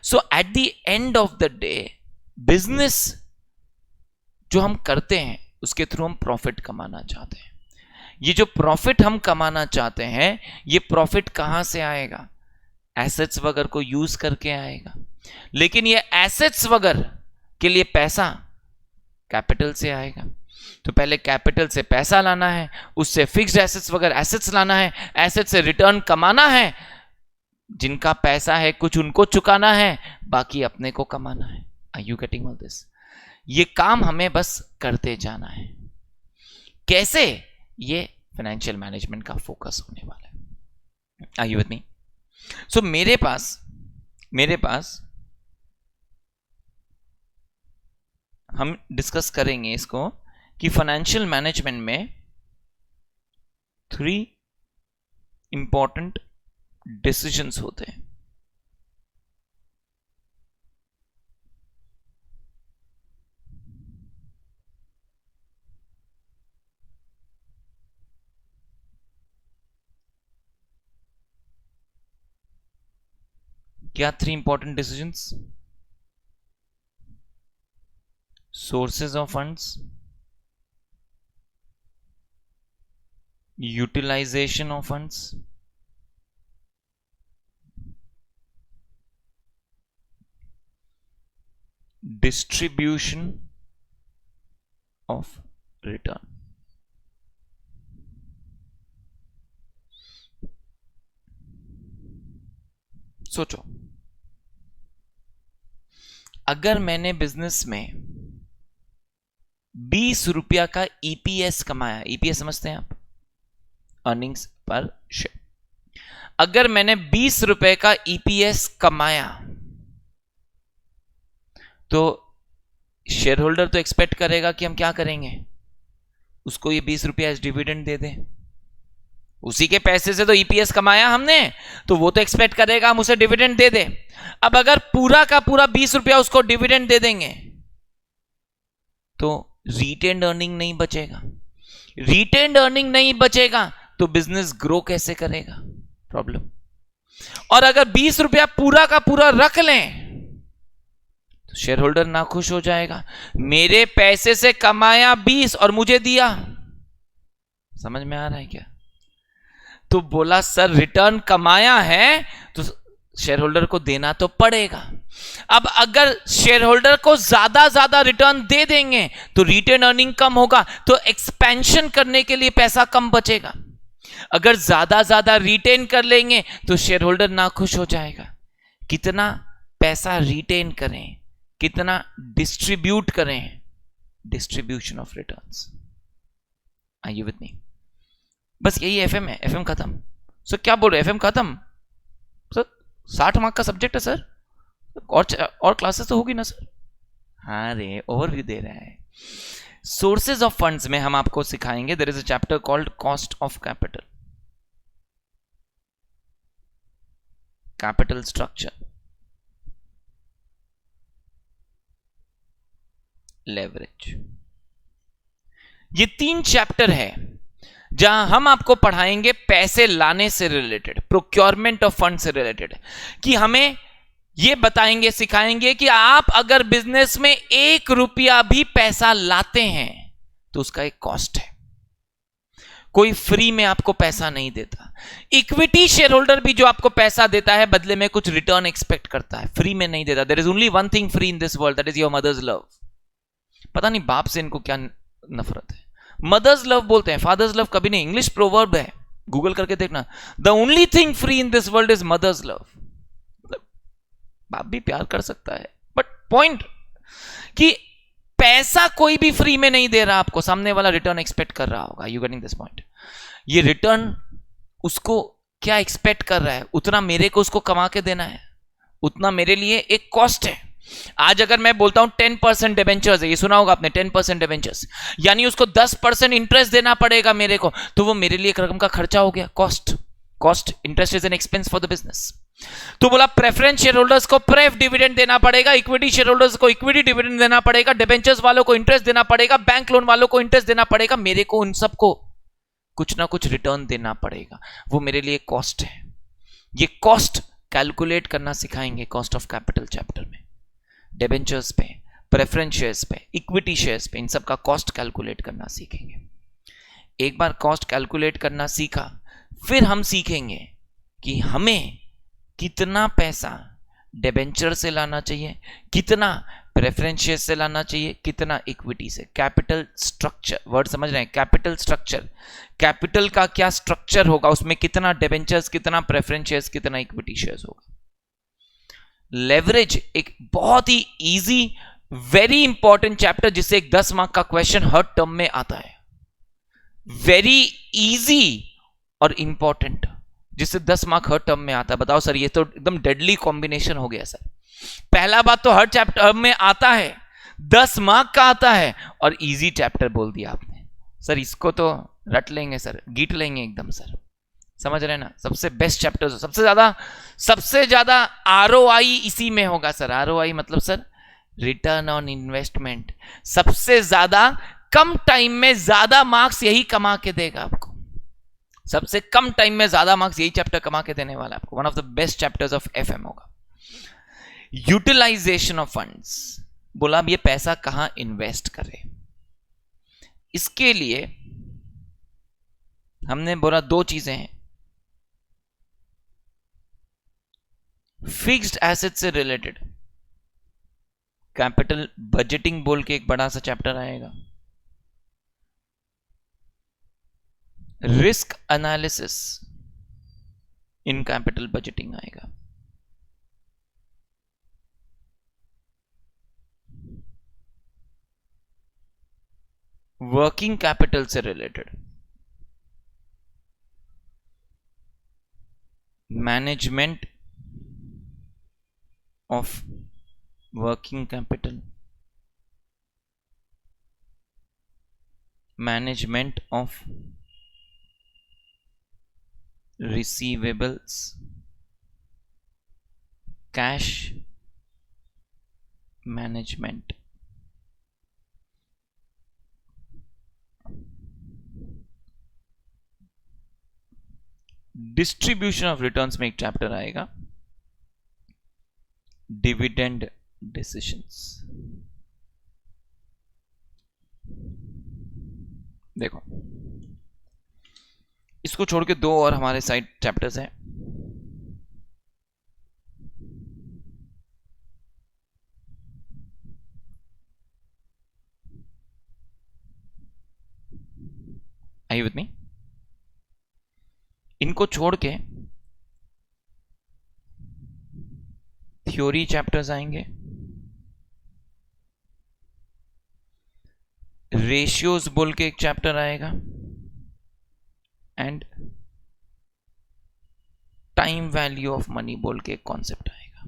So at the end of the day business जो हम करते हैं उसके थ्रू हम प्रॉफिट कमाना चाहते हैं। ये जो प्रॉफिट हम कमाना चाहते हैं ये प्रॉफिट कहां से आएगा? एसेट्स वगैरह को यूज करके आएगा। लेकिन ये एसेट्स वगैरह के लिए पैसा कैपिटल से आएगा। तो पहले कैपिटल से पैसा लाना है, उससे फिक्स्ड एसेट्स वगैरह एसेट्स लाना है, एसेट से रिटर्न कमाना है। जिनका पैसा है कुछ उनको चुकाना है, बाकी अपने को कमाना है। Are you getting all this? ये काम हमें बस करते जाना है। कैसे? ये फाइनेंशियल मैनेजमेंट का फोकस होने वाला है। Are you with me? So मेरे पास मेरे पास, हम डिस्कस करेंगे इसको कि फाइनेंशियल मैनेजमेंट में 3 इंपॉर्टेंट डिसीजंस होते हैं। क्या 3 important decisions? Sources of funds, utilization of funds, distribution of return. सोचो, अगर मैंने बिजनेस में 20 रुपया का ईपीएस कमाया, ईपीएस समझते हैं आप, अर्निंग्स पर शेयर, अगर मैंने 20 रुपए का ईपीएस कमाया तो शेयर होल्डर तो एक्सपेक्ट करेगा कि हम क्या करेंगे, उसको ये 20 रुपया एज डिविडेंड दे दें। उसी के पैसे से तो ईपीएस कमाया हमने, तो वो तो एक्सपेक्ट करेगा हम उसे डिविडेंड दे दें। अब अगर पूरा का पूरा 20 रुपया उसको डिविडेंड दे देंगे तो रिटेन्ड अर्निंग नहीं बचेगा। रिटेन्ड अर्निंग नहीं बचेगा तो बिजनेस ग्रो कैसे करेगा, प्रॉब्लम। और अगर 20 रुपया पूरा का पूरा रख लें तो शेयर होल्डर ना खुश हो जाएगा, मेरे पैसे से कमाया 20 और मुझे दिया। समझ में आ रहा है क्या? तो बोला सर रिटर्न कमाया है तो शेयर होल्डर को देना तो पड़ेगा। अब अगर शेयर होल्डर को ज्यादा रिटर्न दे देंगे तो रिटेन अर्निंग कम होगा, तो एक्सपेंशन करने के लिए पैसा कम बचेगा। अगर ज्यादा रिटेन कर लेंगे तो शेयर होल्डर ना खुश हो जाएगा। कितना पैसा रिटेन करें, कितना डिस्ट्रीब्यूट करें, distribution of returns. Are you with me? बस यही एफएम है, एफएम खत्म। सर क्या बोल रहे, एफएम खत्म? सर 60 मार्क का सब्जेक्ट है सर, और क्लासेस तो होगी ना सर? हाँ रे, ओवरव्यू दे रहा है। सोर्सेज ऑफ फंड्स में हम आपको सिखाएंगे, there is a chapter called cost of capital, capital structure, leverage. ये 3 चैप्टर है जहां हम आपको पढ़ाएंगे पैसे लाने से रिलेटेड, प्रोक्योरमेंट ऑफ फंड से रिलेटेड, कि हमें ये बताएंगे, सिखाएंगे कि आप अगर बिजनेस में 1 रुपया भी पैसा लाते हैं तो उसका एक कॉस्ट है। कोई फ्री में आपको पैसा नहीं देता। इक्विटी शेयर होल्डर भी जो आपको पैसा देता है बदले में कुछ रिटर्न एक्सपेक्ट करता है, फ्री में नहीं देता। There is only one thing free in this world, that is your mother's love. पता नहीं बाप से इनको क्या नफरत है, मदर्स लव बोलते हैं, फादर्स लव कभी नहीं। इंग्लिश प्रोवर्ब है, गूगल करके देखना, the only thing free in this world is mother's love. बाप भी प्यार कर सकता है, बट पॉइंट कि पैसा कोई भी फ्री में नहीं दे रहा आपको, सामने वाला रिटर्न एक्सपेक्ट कर रहा होगा। You getting this point? ये रिटर्न उसको क्या एक्सपेक्ट कर रहा है, उतना मेरे को उसको कमा के देना है, उतना मेरे लिए एक कॉस्ट है। आज अगर मैं बोलता हूं 10% डिबेंचर्स है, ये सुना होगा आपने, 10% डिबेंचर्स, यानी उसको 10% इंटरेस्ट देना पड़ेगा मेरे को, तो वो मेरे लिए एक रकम का खर्चा हो गया, cost. Cost, interest is an expense for the business. तो बोला प्रेफरेंस शेयर होल्डर्स को प्रेफ डिविडेंड देना पड़ेगा, इक्विटी शेयर होल्डर्स को इक्विटी डिविडेंड देना पड़ेगा, डिबेंचर्स वालों को इंटरेस्ट देना पड़ेगा, बैंक लोन वालों को इंटरेस्ट देना पड़ेगा, मेरे को उन सबको कुछ ना कुछ रिटर्न देना पड़ेगा, वो मेरे लिए कॉस्ट है। ये कॉस्ट कैलकुलेट करना सिखाएंगे कॉस्ट ऑफ कैपिटल चैप्टर में। डिबेंचर्स पे, प्रेफरेंस शेयर्स पे, इक्विटी शेयर्स पे, इन सब का कॉस्ट कैलकुलेट करना सीखेंगे। एक बार कॉस्ट कैलकुलेट करना सीखा, फिर हम सीखेंगे कि हमें कितना पैसा डिबेंचर से लाना चाहिए, कितना प्रेफरेंस शेयर से लाना चाहिए, कितना इक्विटी से। कैपिटल स्ट्रक्चर, वर्ड समझ रहे हैं? कैपिटल स्ट्रक्चर, कैपिटल का क्या स्ट्रक्चर होगा, उसमें कितना डिबेंचर्स, कितना प्रेफरेंस शेयर्स, कितना इक्विटी शेयर्स होगा। लेवरेज एक बहुत ही इजी, वेरी इंपॉर्टेंट चैप्टर, जिससे एक 10 मार्क का क्वेश्चन हर टर्म में आता है। वेरी इजी और इंपॉर्टेंट, जिससे 10 मार्क हर टर्म में आता है। बताओ सर, ये तो एकदम डेडली कॉम्बिनेशन हो गया सर। पहला बात तो हर चैप्टर में आता है, 10 मार्क का आता है, और इजी चैप्टर बोल दिया आपने सर, इसको तो रट लेंगे सर, गीट लेंगे एकदम सर, समझ रहे हैं ना। सबसे बेस्ट चैप्टर, सबसे ज्यादा आरओआई इसी में होगा सर। आरओआई मतलब सर रिटर्न ऑन इन्वेस्टमेंट। सबसे ज्यादा कम टाइम में ज्यादा मार्क्स यही कमा के देगा आपको, सबसे कम टाइम में ज्यादा मार्क्स यही चैप्टर कमा के देने वाला है आपको। One of the best chapters of FM होगा। यूटिलाइजेशन ऑफ फंड्स, बोला अब ये पैसा कहां इन्वेस्ट करें। इसके लिए हमने बोला दो चीजें हैं, फिक्स्ड एसेट से रिलेटेड कैपिटल बजटिंग बोल के एक बड़ा सा चैप्टर आएगा, risk analysis in capital budgeting आएगा, वर्किंग कैपिटल से related management of working capital, management of receivables, cash management, distribution of returns में एक चैप्टर आएगा, डिविडेंड डिसीजंस। देखो इसको छोड़ के दो और हमारे साइड चैप्टर्स हैं, आर यू विथ मी। इनको छोड़ के थ्योरी चैप्टर्स आएंगे, रेशियोज बोल के एक चैप्टर आएगा, and time value of money बोल के एक कॉन्सेप्ट आएगा।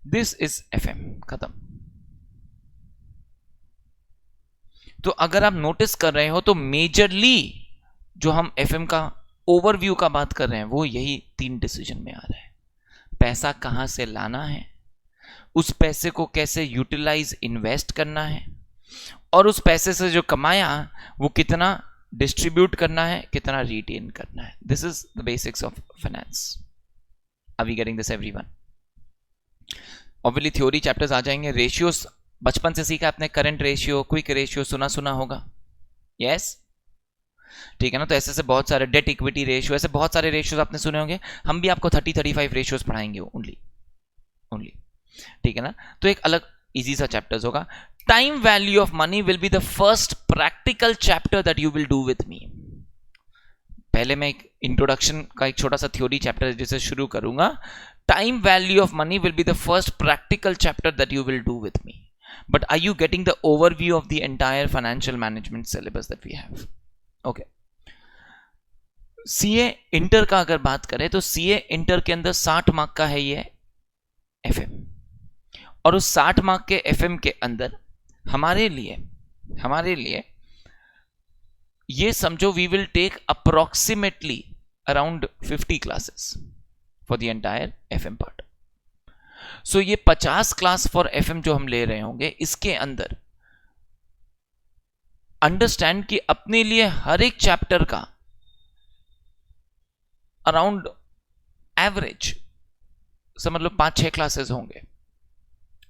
दिस इज एफएम, खत्म। तो अगर आप नोटिस कर रहे हो तो मेजरली जो हम एफएम का ओवरव्यू का बात कर रहे हैं वो यही 3 डिसीजन में आ रहा है। पैसा कहां से लाना है, उस पैसे को कैसे यूटिलाइज इन्वेस्ट करना है, और उस पैसे से जो कमाया वो कितना डिस्ट्रीब्यूट करना है, कितना रिटेन करना है। This is the basics of finance. Are we getting this everyone? Obviously theory chapters आ जाएंगे। रेशियोस बचपन से सीखा आपने, करंट रेशियो, क्विक रेशियो सुना होगा, यस ठीक है ना। तो ऐसे बहुत सारे डेट इक्विटी रेशियो, ऐसे बहुत सारे रेशियोज आपने सुने होंगे। हम भी आपको 30-35 रेशियोज पढ़ाएंगे ओनली, ठीक है ना। तो एक अलग इजी सा चैप्टर्स होगा। Time value of money will be the first practical chapter that you will do with मी। पहले मैं एक इंट्रोडक्शन का एक छोटा सा थ्योरी चैप्टर जिसे शुरू करूंगा। Time value of money will be the first practical chapter that you will do with me, but are you getting the overview of the entire financial management syllabus that we have? Okay. CA inter का अगर बात करें तो CA inter के अंदर 60 mark का है ये एफएम, और उस 60 मार्क के एफएम के अंदर हमारे लिए ये समझो we will take approximately around 50 classes for the entire FM part. So ये 50 क्लास फॉर एफएम जो हम ले रहे होंगे, इसके अंदर अंडरस्टैंड कि अपने लिए हर एक चैप्टर का अराउंड एवरेज समझ लो 5-6 क्लासेस होंगे,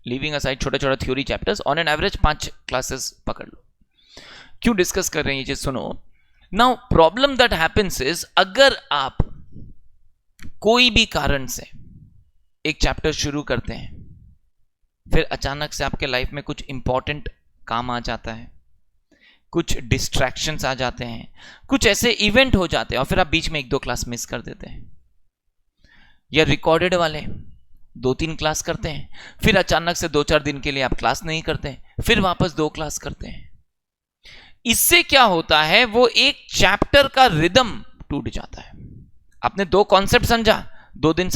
लीविंग असाइड छोटे छोटे theory chapters. On an average 5 classes पकड़ लो। क्यों डिस्कस कर रहे हैं ये चीज, सुनो। Now problem that happens is, अगर आप कोई भी कारण से एक चैप्टर शुरू करते हैं, फिर अचानक से आपके लाइफ में कुछ इंपॉर्टेंट काम आ जाता है, कुछ डिस्ट्रैक्शंस आ जाते हैं, कुछ ऐसे इवेंट हो जाते हैं, और फिर आप बीच में 1-2 क्लास मिस कर देते हैं, या रिकॉर्डेड वाले 2-3 क्लास करते हैं, फिर अचानक से 2-4 दिन के लिए आप क्लास नहीं करते हैं, फिर वापस 2 क्लास करते हैं। इससे क्या होता है, वो एक चैप्टर का रिदम टूट जाता है। आपने दो कॉन्सेप्ट समझा, 2 दिन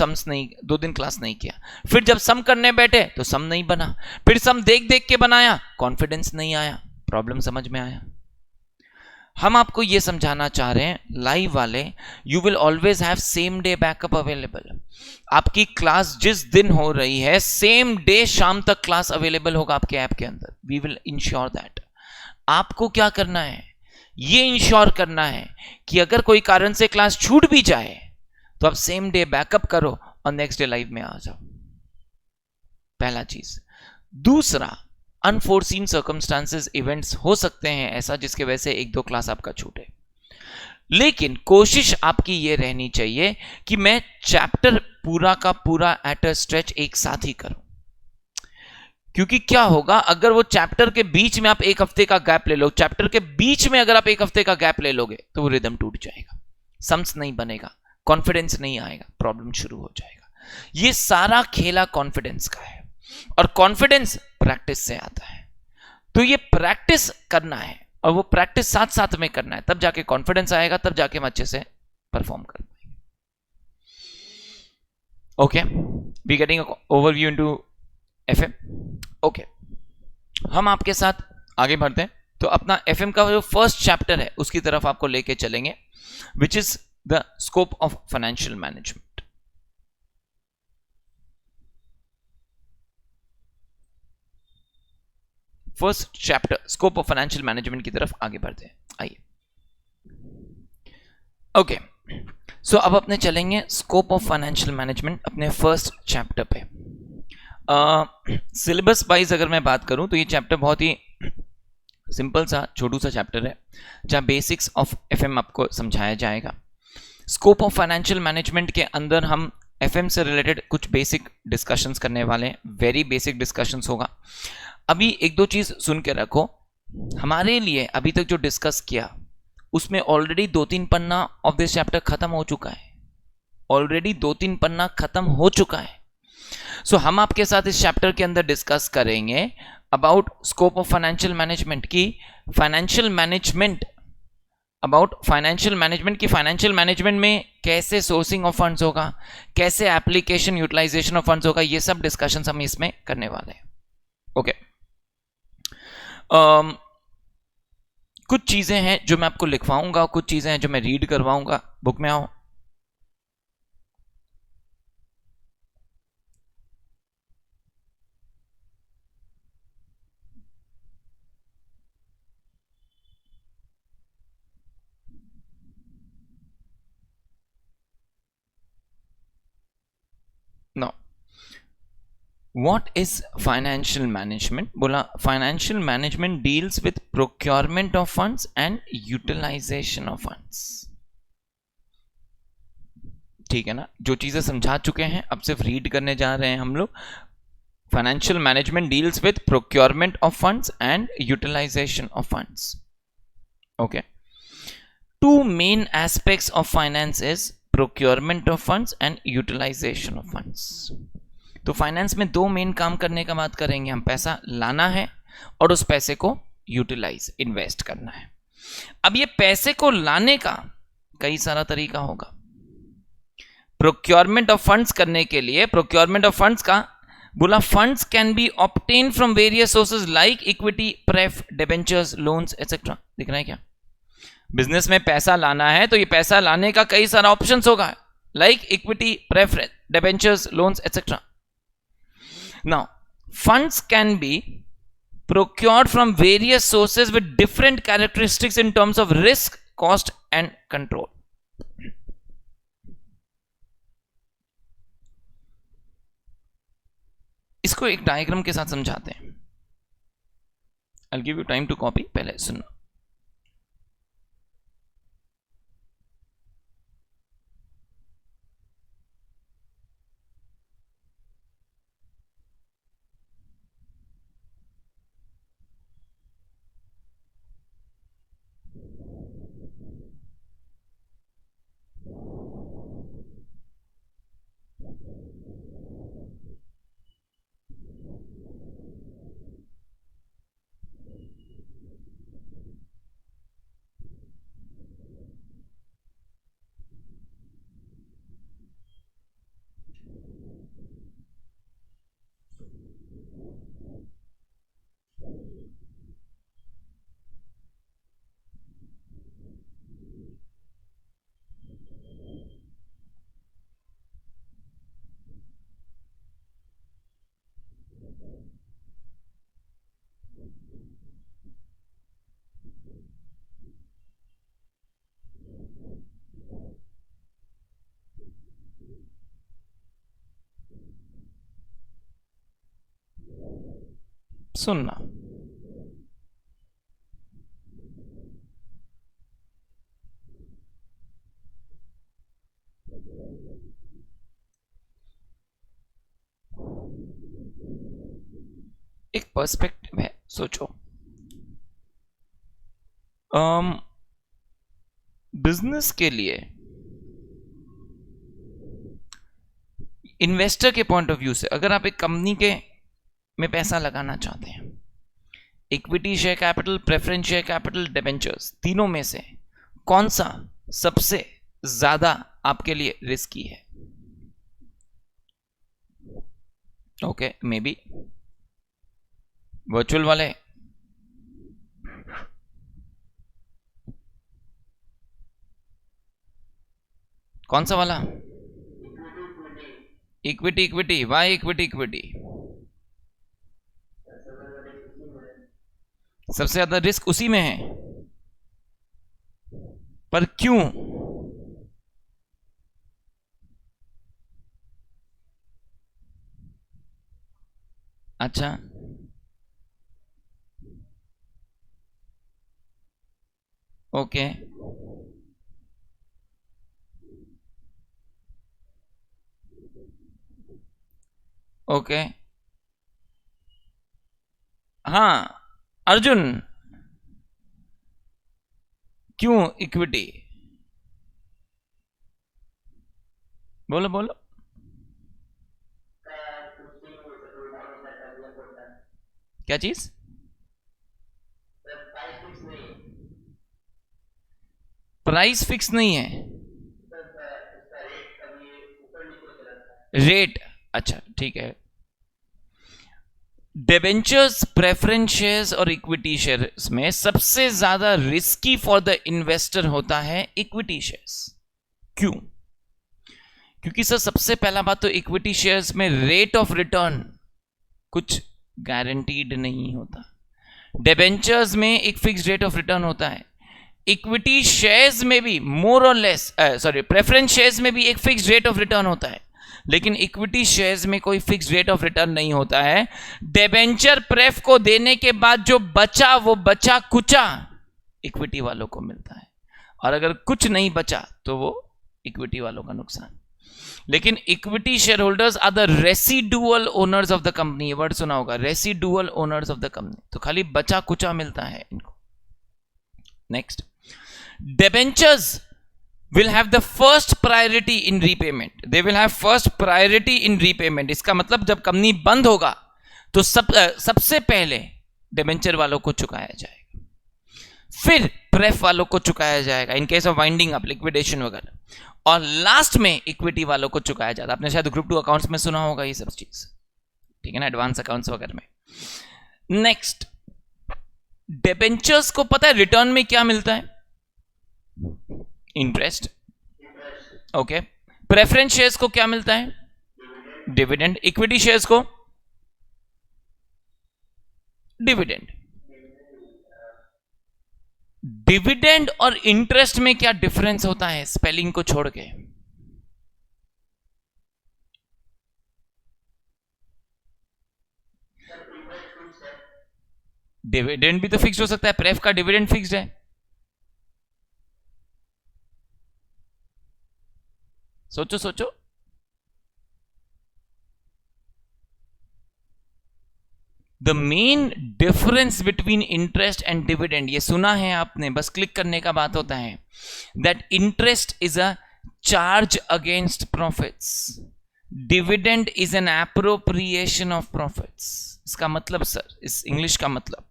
क्लास नहीं किया, फिर जब सम करने बैठे तो सम नहीं बना, फिर सम देख देख के बनाया, कॉन्फिडेंस नहीं आया, प्रॉब्लम समझ में आया। हम आपको यह समझाना चाह रहे हैं लाइव वाले, you will always have same day backup available. आपकी क्लास जिस दिन हो रही है, सेम डे शाम तक क्लास अवेलेबल होगा आपके ऐप के अंदर। We will ensure that. आपको क्या करना है, ये इंश्योर करना है कि अगर कोई कारण से क्लास छूट भी जाए तो आप सेम डे बैकअप करो और नेक्स्ट डे लाइव में आ जाओ। पहला चीज। दूसरा, अनफोर्सीन सर्कमस्टांसेस, इवेंट्स हो सकते हैं ऐसा जिसके वजह से 1-2 क्लास आपका छूटे, लेकिन कोशिश आपकी ये रहनी चाहिए कि मैं चैप्टर पूरा का पूरा एट अ स्ट्रेच एक साथ ही करूं। क्योंकि क्या होगा, अगर वो चैप्टर के बीच में आप 1 हफ्ते का गैप ले लो, चैप्टर के बीच में अगर आप 1 हफ्ते का गैप ले लोगे तो वो रिदम टूट जाएगा, सम्स नहीं बनेगा, कॉन्फिडेंस नहीं आएगा, प्रॉब्लम शुरू हो जाएगा। ये सारा खेला कॉन्फिडेंस का है, और कॉन्फिडेंस प्रैक्टिस से आता है। तो ये प्रैक्टिस करना है, और वो प्रैक्टिस साथ साथ में करना है, तब जाके कॉन्फिडेंस आएगा, तब जाके हम अच्छे से परफॉर्म कर पाएंगे। Okay, we getting overview into FM. Okay, हम आपके साथ आगे बढ़ते हैं। तो अपना एफएम का जो फर्स्ट चैप्टर है उसकी तरफ आपको लेके चलेंगे, which is the scope of financial management. First chapter scope of financial management की तरफ आगे बढ़ते हैं, आइए। ओके, सो अब अपने चलेंगे स्कोप ऑफ फाइनेंशियल मैनेजमेंट अपने फर्स्ट चैप्टर पे। सिलेबस वाइज अगर मैं बात करूं तो ये चैप्टर बहुत ही सिंपल सा छोटू सा चैप्टर है, जहां बेसिक्स ऑफ एफएम आपको समझाया जाएगा। स्कोप ऑफ फाइनेंशियल मैनेजमेंट के अंदर हम एफएम से रिलेटेड कुछ बेसिक डिस्कशंस करने वाले हैं, वेरी बेसिक डिस्कशंस होगा। अभी 1-2 चीज सुन के रखो, हमारे लिए अभी तक जो डिस्कस किया उसमें already 2-3 Panna of this chapter खत्म हो चुका है, ऑलरेडी 2-3 पन्ना खत्म हो चुका है। सो हम आपके साथ इस चैप्टर के अंदर डिस्कस करेंगे about scope of financial management की, financial management, about financial management की, फाइनेंशियल मैनेजमेंट में कैसे सोर्सिंग ऑफ फंड्स होगा, कैसे एप्लीकेशन यूटिलाइजेशन ऑफ फंड्स होगा, ये सब डिस्कशन हम इसमें करने वाले हैं। ओके, कुछ चीजें हैं जो मैं आपको लिखवाऊंगा, कुछ चीजें हैं जो मैं रीड करवाऊंगा। बुक में आओ। No, What is financial management? बोला financial management deals with procurement of funds and utilization of funds। ठीक है ना, जो चीजें समझा चुके हैं अब सिर्फ रीड करने जा रहे हैं हम लोग। Financial management deals with procurement of funds and utilization of funds. Okay, 2 main aspects of finance is procurement of funds and utilization of funds. तो फाइनेंस में 2 मेन काम करने का बात करेंगे हम, पैसा लाना है और उस पैसे को यूटिलाइज, इन्वेस्ट करना है। अब ये पैसे को लाने का कई सारा तरीका होगा। प्रोक्योरमेंट ऑफ फंड्स करने के लिए, प्रोक्योरमेंट ऑफ फंड्स का बोला, funds can be obtain from various sources like equity, pref, debentures, loans etcetera. दिख रहा है क्या? बिजनेस में पैसा लाना है तो ये पैसा लाने का कई सारा ऑप्शंस होगा, like equity, pref, debentures, loans etcetera. Now, funds can be procured from various sources with different characteristics in terms of risk, cost and control. इसको एक डायग्राम के साथ समझाते हैं। I'll give you time to copy, पहले सुनना। सुनना। एक पर्सपेक्टिव है, सोचो। बिजनेस के लिए इन्वेस्टर के पॉइंट ऑफ व्यू से अगर आप एक कंपनी के में पैसा लगाना चाहते हैं, equity share capital, preference share capital, debentures, तीनों में से कौन सा सबसे ज्यादा आपके लिए रिस्की है? ओके, मे बी वर्चुअल वाले। कौन सा वाला? Equity. Equity, why equity? Equity सबसे ज्यादा रिस्क उसी में है, पर क्यों? अच्छा, ओके, ओके। हाँ अर्जुन, क्यों इक्विटी? बोलो बोलो। क्या चीज? प्राइस फिक्स नहीं है, रेट। अच्छा ठीक है। डिबेंचर्स, प्रेफरेंस शेयर्स और इक्विटी शेयर्स में सबसे ज्यादा रिस्की फॉर द इन्वेस्टर होता है इक्विटी शेयर्स। क्यों? क्योंकि सर सबसे पहला बात तो इक्विटी शेयर्स में रेट ऑफ रिटर्न कुछ गारंटीड नहीं होता। डिबेंचर्स में एक फिक्स रेट ऑफ रिटर्न होता है, इक्विटी शेयर्स में भी मोर और लेस, सॉरी प्रेफरेंस शेयर्स में भी एक फिक्स रेट ऑफ रिटर्न होता है, लेकिन इक्विटी शेयर्स में कोई फिक्स रेट ऑफ रिटर्न नहीं होता है। डिबेंचर प्रेफ को देने के बाद जो बचा वो बचा कुचा इक्विटी वालों को मिलता है, और अगर कुछ नहीं बचा तो वो इक्विटी वालों का नुकसान। लेकिन equity share holders are the residual owners of the company. ये वर्ड सुना होगा, residual owners of the company, तो खाली बचा कुचा मिलता है इनको। Next, debentures will have the first priority in repayment. They will have first priority in repayment. इसका मतलब जब कंपनी बंद होगा तो सबसे पहले डिबेंचर वालों को चुकाया जाएगा, फिर प्रेफ वालों को चुकाया जाएगा in case of winding up, liquidation वगैरह, और लास्ट में इक्विटी वालों को चुकाया जाता है। आपने शायद ग्रुप 2 अकाउंट्स में सुना होगा ये सब चीज, ठीक है ना, एडवांस अकाउंट्स वगैरह में। नेक्स्ट, डिबेंचर्स को पता है रिटर्न में क्या मिलता है? इंटरेस्ट। ओके, प्रेफरेंस शेयर्स को क्या मिलता है? डिविडेंड। इक्विटी शेयर्स को डिविडेंड। डिविडेंड और इंटरेस्ट में क्या डिफरेंस होता है स्पेलिंग को छोड़ के? डिविडेंड भी तो फिक्स हो सकता है, प्रेफ का डिविडेंड फिक्स्ड है। सोचो सोचो, the main difference between interest and dividend, ये सुना है आपने, बस क्लिक करने का बात होता है, that interest is a charge against profits, dividend is an appropriation of profits. इसका मतलब सर, इस इंग्लिश का मतलब,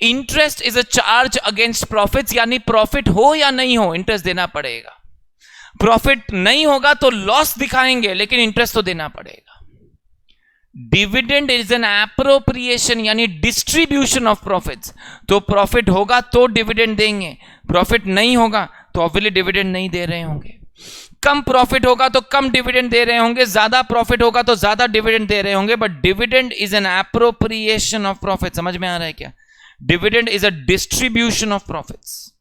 interest is a charge against profits, यानी प्रॉफिट हो या नहीं हो इंटरेस्ट देना पड़ेगा। प्रॉफिट नहीं होगा तो लॉस दिखाएंगे, लेकिन इंटरेस्ट तो देना पड़ेगा। डिविडेंड इज एन एप्रोप्रिएशन यानी डिस्ट्रीब्यूशन ऑफ प्रॉफिट्स, तो प्रॉफिट होगा तो डिविडेंड देंगे, प्रॉफिट नहीं होगा तो ऑब्वियसली डिविडेंड नहीं दे रहे होंगे। कम प्रॉफिट होगा तो कम डिविडेंड दे रहे होंगे, ज्यादा प्रॉफिट होगा तो ज्यादा डिविडेंड दे रहे होंगे, but dividend is an appropriation of profit. समझ में आ रहा है क्या? Dividend is a distribution of profits.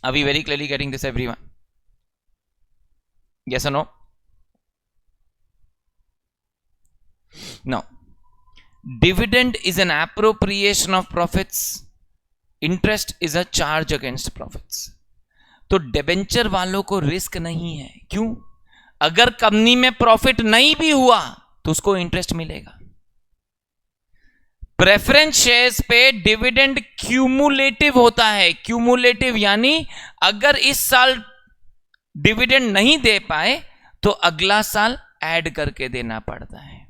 Are we very clearly getting this everyone? Yes or no? Now, dividend is an appropriation of profits, interest is a charge against profits. तो debenture वालों को risk नहीं है। क्यों? अगर company में profit नहीं भी हुआ तो उसको इंटरेस्ट मिलेगा। प्रेफरेंस शेयर्स पे डिविडेंड क्यूमुलेटिव होता है। क्यूमुलेटिव यानी अगर इस साल डिविडेंड नहीं दे पाए तो अगला साल ऐड करके देना पड़ता है।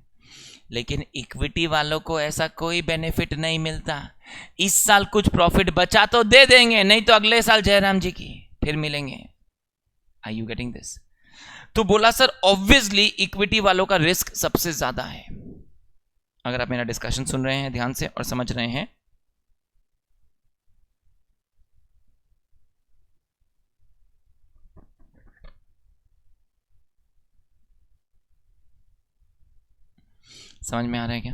लेकिन इक्विटी वालों को ऐसा कोई बेनिफिट नहीं मिलता। इस साल कुछ प्रॉफिट बचा तो दे देंगे, नहीं तो अगले साल जयराम जी की फिर मिलेंगे। Are you getting this? तो बोला सर ऑब्वियसली इक्विटी वालों का रिस्क सबसे ज्यादा है। अगर आप मेरा डिस्कशन सुन रहे हैं ध्यान से और समझ रहे हैं, समझ में आ रहा है क्या?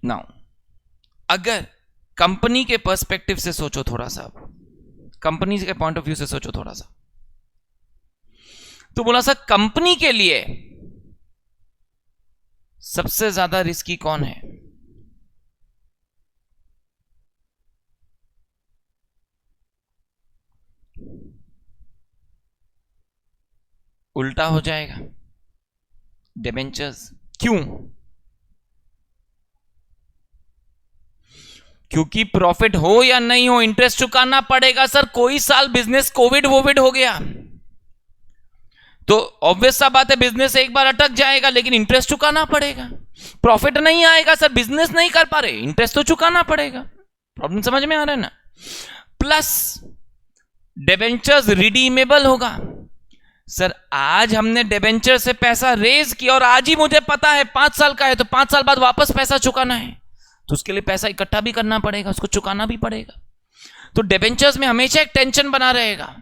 नाउ अगर कंपनी के पर्सपेक्टिव से सोचो थोड़ा सा, कंपनी के पॉइंट ऑफ व्यू से सोचो थोड़ा सा, तो बोला सा कंपनी के लिए सबसे ज्यादा रिस्की कौन है? उल्टा हो जाएगा, डिबेंचर्स। क्यों? क्योंकि प्रॉफिट हो या नहीं हो इंटरेस्ट चुकाना पड़ेगा। सर कोई साल बिजनेस कोविड वोविड हो गया तो ऑब्वियस सा बात है बिजनेस एक बार अटक जाएगा, लेकिन इंटरेस्ट चुकाना पड़ेगा। प्रॉफिट नहीं आएगा सर, बिजनेस नहीं कर पा रहे, इंटरेस्ट तो चुकाना पड़ेगा। प्रॉब्लम समझ में आ रहा है ना? प्लस डिबेंचर्स रिडीमेबल होगा। सर आज हमने डिबेंचर से पैसा रेज किया और आज ही मुझे पता है 5 साल का है तो 5 साल बाद वापस पैसा चुकाना है, तो उसके लिए पैसा इकट्ठा भी करना पड़ेगा, उसको चुकाना भी पड़ेगा। तो डिबेंचर्स में हमेशा एक टेंशन बना रहेगा,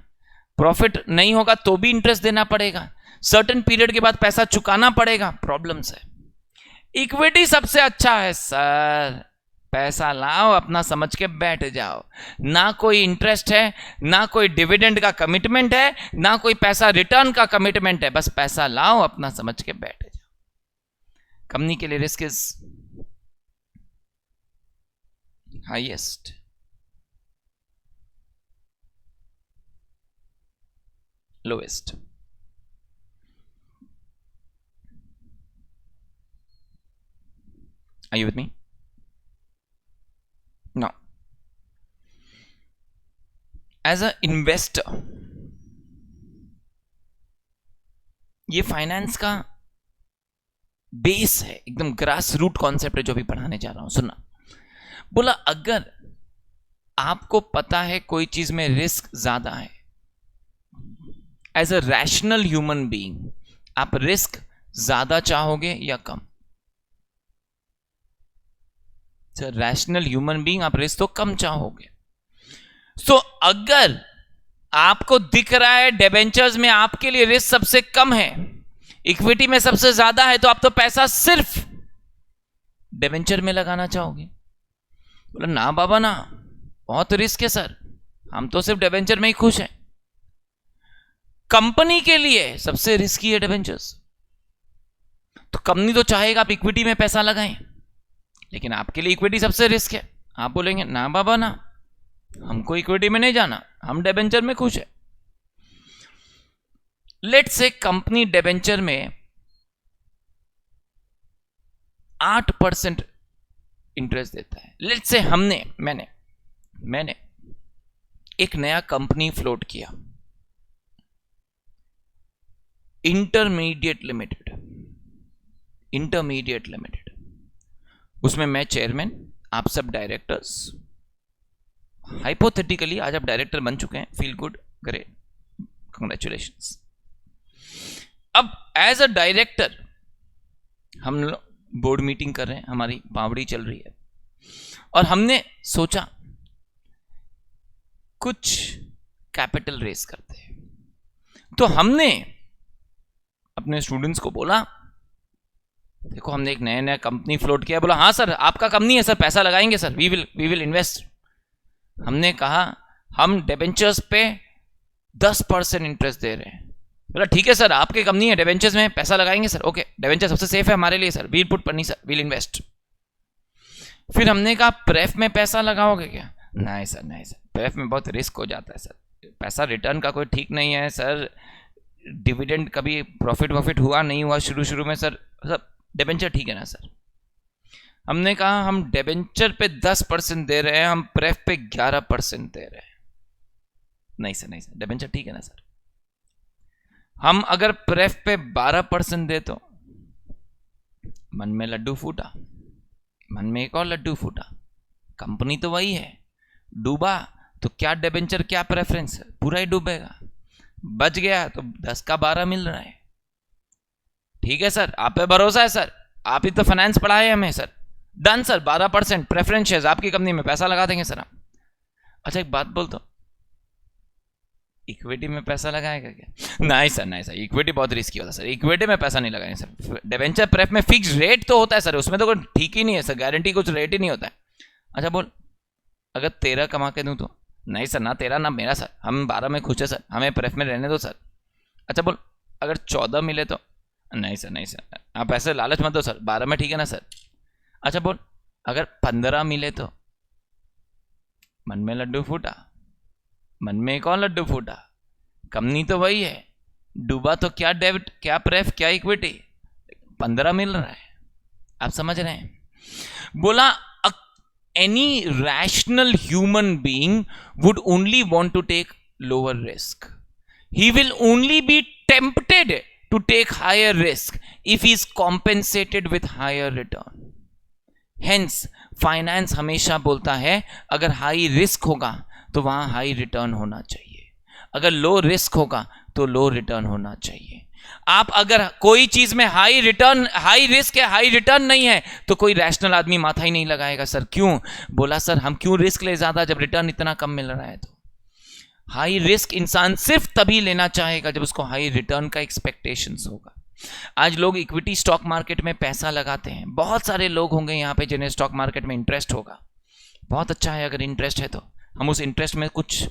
प्रॉफिट नहीं होगा तो भी इंटरेस्ट देना पड़ेगा, सर्टेन पीरियड के बाद पैसा चुकाना पड़ेगा, प्रॉब्लम्स है। इक्विटी सबसे अच्छा है सर, पैसा लाओ अपना समझ के बैठ जाओ, ना कोई इंटरेस्ट है, ना कोई डिविडेंड का कमिटमेंट है, ना कोई पैसा रिटर्न का कमिटमेंट है, बस पैसा लाओ अपना समझ के बैठ जाओ। कंपनी के लिए risk is highest. Lowest. Are you with me? Now, as a investor, ये फाइनेंस का बेस है, एकदम ग्रास रूट कॉन्सेप्ट है जो भी पढ़ाने जा रहा हूं। सुनना, बोला अगर आपको पता है कोई चीज में रिस्क ज्यादा है, as a rational human being आप रिस्क ज्यादा चाहोगे या कम? रैशनल ह्यूमन बीइंग आप रिस्क तो कम चाहोगे। सो अगर आपको दिख रहा है डिबेंचर्स में आपके लिए रिस्क सबसे कम है, इक्विटी में सबसे ज्यादा है, तो आप तो पैसा सिर्फ डिबेंचर में लगाना चाहोगे। बोला ना बाबा ना, बहुत रिस्क है सर, हम तो सिर्फ डिबेंचर में ही खुश हैं। कंपनी के लिए सबसे रिस्की है डिबेंचर्स, तो कंपनी तो चाहेगा आप इक्विटी में पैसा लगाएं, लेकिन आपके लिए इक्विटी सबसे रिस्क है। आप बोलेंगे ना बाबा ना, हमको इक्विटी में नहीं जाना, हम डिबेंचर में खुश है। लेट्स से कंपनी डिबेंचर में 8% इंटरेस्ट देता है। लेट्स से मैंने एक नया कंपनी फ्लोट किया, इंटरमीडिएट लिमिटेड, उसमें मैं चेयरमैन, आप सब डायरेक्टर्स। हाइपोथेटिकली आज आप डायरेक्टर बन चुके हैं, फील गुड, ग्रेट, कंग्रेचुलेशंस। अब एज अ डायरेक्टर हम लोग बोर्ड मीटिंग कर रहे हैं, हमारी बावड़ी चल रही है, और हमने सोचा कुछ कैपिटल रेस करते हैं। तो हमने अपने स्टूडेंट्स को बोला देखो हमने एक नया कंपनी फ्लोट किया। बोला हाँ सर आपका कंपनी है सर, पैसा लगाएंगे सर, वी विल इन्वेस्ट। हमने कहा हम डिबेंचर्स पे 10% इंटरेस्ट दे रहे हैं, बोला ठीक है सर, आपकी कंपनी है, डिबेंचर्स में पैसा लगाएंगे सर, ओके डिबेंचर सबसे सेफ है हमारे लिए sir, we'll put money sir, we'll invest. फिर हमने कहा प्रेफ में पैसा लगाओगे क्या? नहीं सर, नहीं सर, प्रेफ में बहुत रिस्क हो जाता है सर, पैसा रिटर्न का कोई ठीक नहीं है सर, डिविडेंड कभी प्रॉफिट वॉफिट हुआ नहीं हुआ शुरू शुरू में सर, सब डिबेंचर ठीक है ना सर? हमने कहा हम डिबेंचर पे 10% दे रहे हैं, हम प्रेफ पे 11% दे रहे हैं। नहीं सर, नहीं सर, डिबेंचर ठीक है ना सर? हम अगर प्रेफ पे 12% दे तो मन में लड्डू फूटा, मन में एक और लड्डू फूटा, कंपनी तो वही है, डूबा तो क्या डिबेंचर क्या प्रेफरेंस, पूरा ही डूबेगा, बच गया तो 10 का 12 मिल रहा है। ठीक है सर, आप पे भरोसा है सर, आप ही तो फाइनेंस पढ़ाए हमें sir, done sir, 12% preference shares आपकी कंपनी में पैसा लगा देंगे सर हम। अच्छा एक बात बोल दो, इक्विटी में पैसा लगाएगा क्या? नहीं सर, नहीं सर, इक्विटी बहुत रिस्की होता है सर, इक्विटी में पैसा नहीं लगाएंगे सर, डिबेंचर प्रेफ में फिक्स रेट तो होता है सर, उसमें तो कोई ठीक ही नहीं है सर, गारंटी कुछ रेट ही नहीं होता है। अच्छा बोल, अगर 13 कमा के दूं तो? नहीं सर, ना 13 ना मेरा सर, हम 12 में खुश है सर, हमें प्रेफ में रहने दो सर। अच्छा बोल, अगर 14 मिले तो? नहीं सर, नहीं सर, आप ऐसे लालच मत दो सर, 12 में ठीक है ना सर? अच्छा बोल, अगर 15 मिले तो? मन में लड्डू फूटा, मन में एक और लड्डू फूटा, कंपनी तो वही है, डूबा तो क्या डेबिट क्या प्रेफ क्या इक्विटी, 15 मिल रहा है, आप समझ रहे हैं? बोला any rational human being would only want to take lower risk. He will only be tempted to take higher risk if he is compensated with higher return. Hence, finance हमेशा बोलता है अगर हाई रिस्क होगा तो वहां high return होना चाहिए, अगर लो रिस्क होगा तो लो रिटर्न होना चाहिए। आप अगर कोई चीज में हाई रिटर्न हाई रिस्क है हाई रिटर्न नहीं है तो कोई रैशनल आदमी माथा ही नहीं लगाएगा सर। क्यों? बोला सर हम क्यों रिस्क ले ज्यादा जब रिटर्न इतना कम मिल रहा है? तो हाई रिस्क इंसान सिर्फ तभी लेना चाहेगा जब उसको हाई रिटर्न का एक्सपेक्टेशंस होगा। आज लोग इक्विटी स्टॉक मार्केट में पैसा लगाते हैं, बहुत सारे लोग होंगे यहाँ पे जिन्हें स्टॉक मार्केट में इंटरेस्ट होगा, बहुत अच्छा है अगर इंटरेस्ट है तो हम उस इंटरेस्ट में कुछ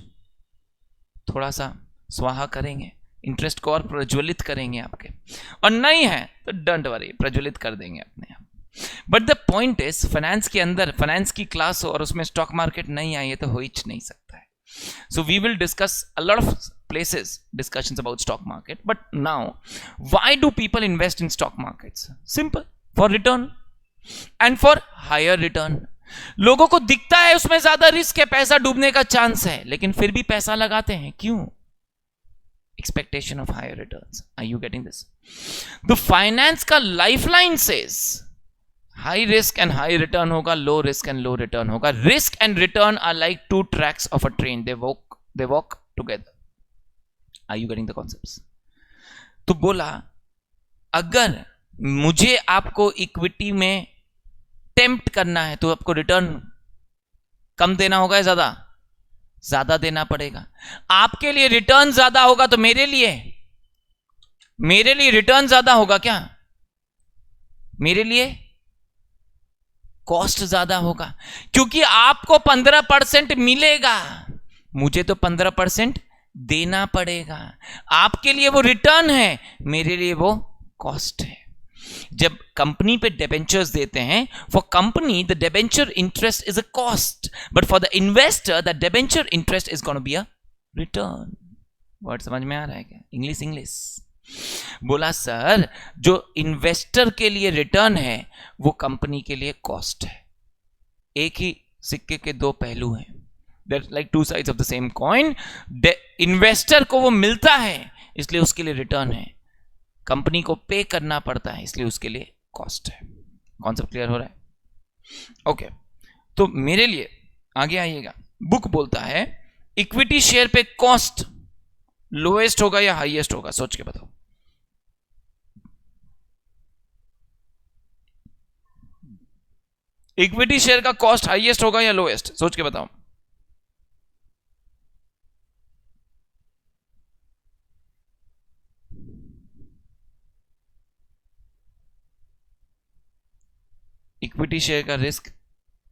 थोड़ा सा स्वाहा करेंगे, इंटरेस्ट को और प्रज्वलित करेंगे आपके, और नहीं है तो डोंट वरी प्रज्वलित कर देंगे अपने आप। But the point is finance के अंदर फाइनेंस की क्लास हो और उसमें स्टॉक मार्केट नहीं आई है तो हो ही नहीं सकता है। So we will discuss a lot of places discussions about stock market, but now why do people invest in stock markets? Simple, for return and for higher return. लोगों को दिखता है उसमें ज्यादा रिस्क है, पैसा डूबने का चांस है, लेकिन फिर भी पैसा लगाते हैं, क्यों? expectation of higher returns. Are you getting this? तो फाइनेंस का lifeline says high risk and high return होगा, low risk and low return होगा. Risk and return are like two tracks of a train. They walk together. Are you getting the concepts? तो बोला अगर मुझे आपको equity में tempt करना है तो आपको रिटर्न कम देना होगा या ज्यादा? ज्यादा देना पड़ेगा। आपके लिए रिटर्न ज्यादा होगा तो मेरे लिए रिटर्न ज्यादा होगा क्या? मेरे लिए कॉस्ट ज्यादा होगा, क्योंकि आपको 15% मिलेगा, मुझे तो 15% देना पड़ेगा। आपके लिए वो रिटर्न है, मेरे लिए वो कॉस्ट है। जब कंपनी पे डिबेंचर्स देते हैं, for company the debenture interest is a cost, but for the investor the debenture interest is gonna be a return. Word समझ में आ रहा है क्या? इंग्लिश बोला सर जो इन्वेस्टर के लिए रिटर्न है वो कंपनी के लिए कॉस्ट है। एक ही सिक्के के दो पहलू हैं, that's like two sides of the same coin. Investor को वो मिलता है इसलिए उसके लिए रिटर्न है, कंपनी को पे करना पड़ता है इसलिए उसके लिए कॉस्ट है। कॉन्सेप्ट क्लियर हो रहा है? ओके तो मेरे लिए आगे आइएगा, बुक बोलता है इक्विटी शेयर पे कॉस्ट लोएस्ट होगा या हाईएस्ट होगा? सोच के बताओ। इक्विटी शेयर का कॉस्ट हाईएस्ट होगा या लोएस्ट? सोच के बताओ। इक्विटी शेयर का रिस्क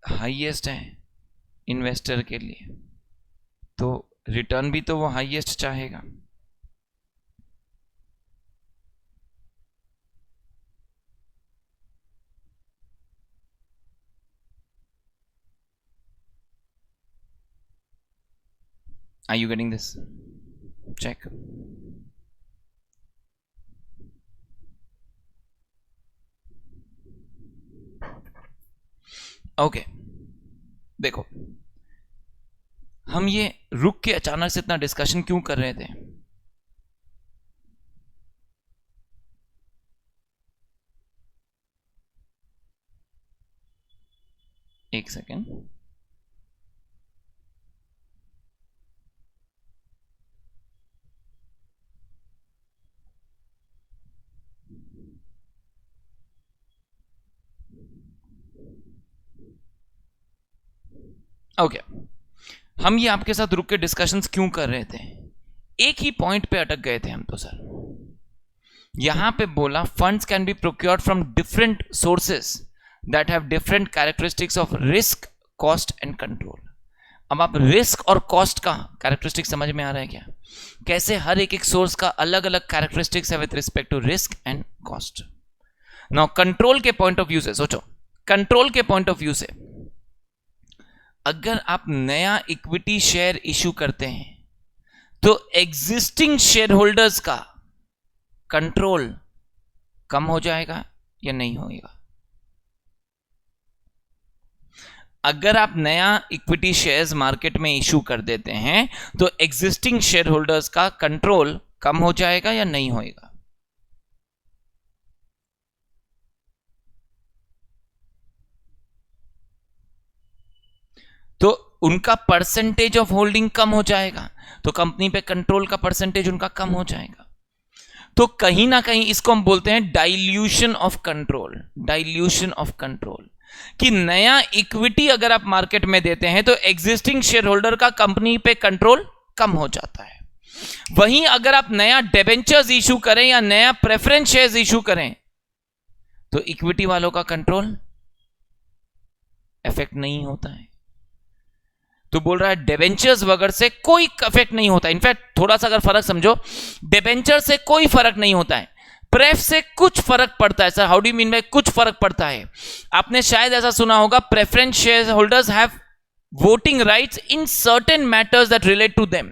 हाईएस्ट है इन्वेस्टर के लिए, तो रिटर्न भी तो वो हाईएस्ट चाहेगा। Are you getting this? Check. Okay, देखो हम ये रुक के अचानक से इतना डिस्कशन क्यों कर रहे थे? एक सेकेंड. ओके, हम ये आपके साथ रुक के डिस्कशंस क्यों कर रहे थे? एक ही पॉइंट पे अटक गए थे हम तो सर. यहां पे बोला funds can be procured from different sources that have different characteristics of risk, cost and control. अब आप रिस्क और कॉस्ट का कैरेक्टरिस्टिक समझ में आ रहा है क्या? कैसे हर एक सोर्स का अलग अलग कैरेक्टरिस्टिक्स है with respect to risk and cost. Now control के पॉइंट ऑफ व्यू से सोचो, कंट्रोल के पॉइंट ऑफ व्यू से अगर आप नया इक्विटी शेयर इशू करते हैं तो एग्जिस्टिंग शेयर होल्डर्स का कंट्रोल कम हो जाएगा या नहीं होगा? अगर आप नया इक्विटी शेयर्स मार्केट में इशू कर देते हैं तो एग्जिस्टिंग शेयर होल्डर्स का कंट्रोल कम हो जाएगा या नहीं होगा? तो उनका परसेंटेज ऑफ होल्डिंग कम हो जाएगा, तो कंपनी पे कंट्रोल का परसेंटेज उनका कम हो जाएगा. तो कहीं ना कहीं इसको हम बोलते हैं dilution of control. Dilution of control कि नया इक्विटी अगर आप मार्केट में देते हैं तो एग्जिस्टिंग शेयर होल्डर का कंपनी पे कंट्रोल कम हो जाता है. वहीं अगर आप नया डिबेंचर्स इशू करें या नया प्रेफरेंस शेयर्स इशू करें तो इक्विटी वालों का कंट्रोल इफेक्ट नहीं होता है. तो बोल रहा है डिबेंचर्स वगैरह से कोई इफेक्ट नहीं होता. इनफैक्ट थोड़ा सा अगर फर्क समझो, डिबेंचर से कोई फर्क नहीं होता है, प्रेफ से कुछ फर्क पड़ता है. Sir how do mean by कुछ फर्क पड़ता है? आपने शायद ऐसा सुना होगा, preference share holders have voting rights in certain matters that relate to them.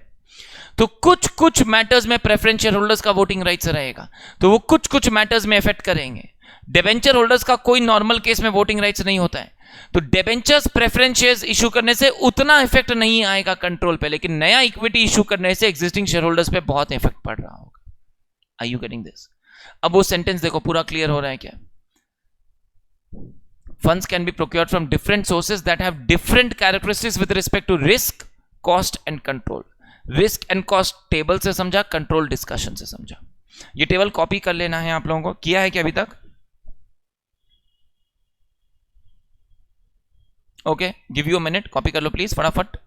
तो कुछ कुछ मैटर्स में प्रेफरेंस शेयर होल्डर्स का वोटिंग राइट्स रहेगा, तो वो कुछ कुछ मैटर्स में इफेक्ट करेंगे. डिबेंचर होल्डर्स का कोई नॉर्मल केस में वोटिंग राइट्स नहीं होता है. तो डिबेंचर्स प्रेफरेंस शेयर्स इशू करने से उतना इफेक्ट नहीं आएगा कंट्रोल पे, लेकिन नया इक्विटी इशू करने से एग्जिस्टिंग शेयर होल्डर्स पे बहुत इफेक्ट पड़ रहा होगा. Are you getting this? अब वो सेंटेंस देखो, पूरा क्लियर हो रहा है क्या? Funds can be procured from different sources that have different characteristics with respect to risk, cost and control. Risk and cost table से समझा, कंट्रोल डिस्कशन से समझा. ये टेबल कॉपी कर लेना है आप लोगों को. किया है क्या अभी तक? Okay, give you a minute, copy कर लो प्लीज फटाफट.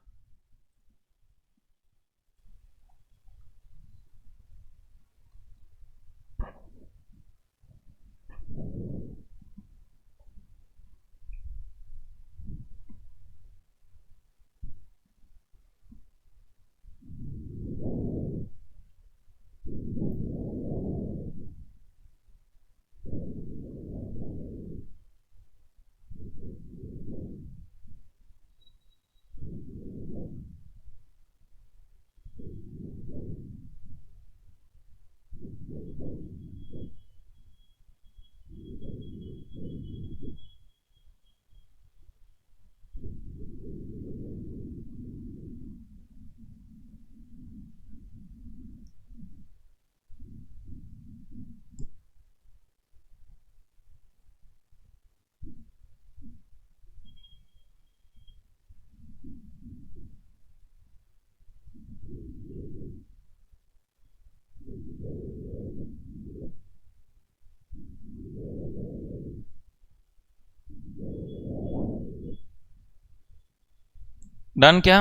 डन क्या?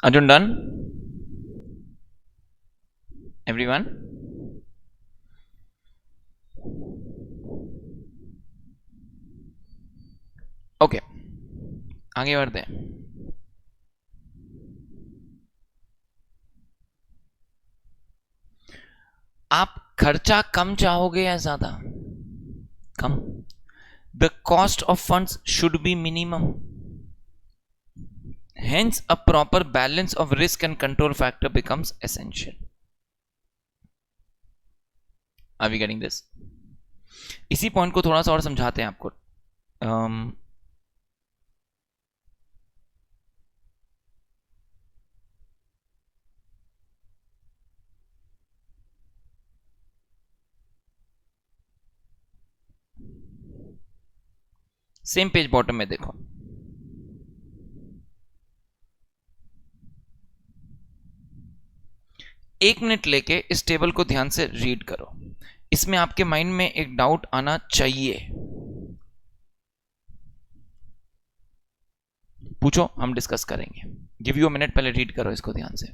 अर्जुन डन? एवरीवन? ओके, आगे बढ़ते हैं। आप खर्चा कम चाहोगे या ज्यादा? कम। The cost of funds should be minimum, hence a proper balance of risk and control factor becomes essential. Are we getting this? इसी पॉइंट को थोड़ा सा और समझाते हैं आपको। सेम पेज बॉटम में देखो, एक मिनट लेके इस टेबल को ध्यान से रीड करो। इसमें आपके माइंड में एक डाउट आना चाहिए, पूछो, हम डिस्कस करेंगे। गिव यू अ मिनट, पहले रीड करो इसको ध्यान से।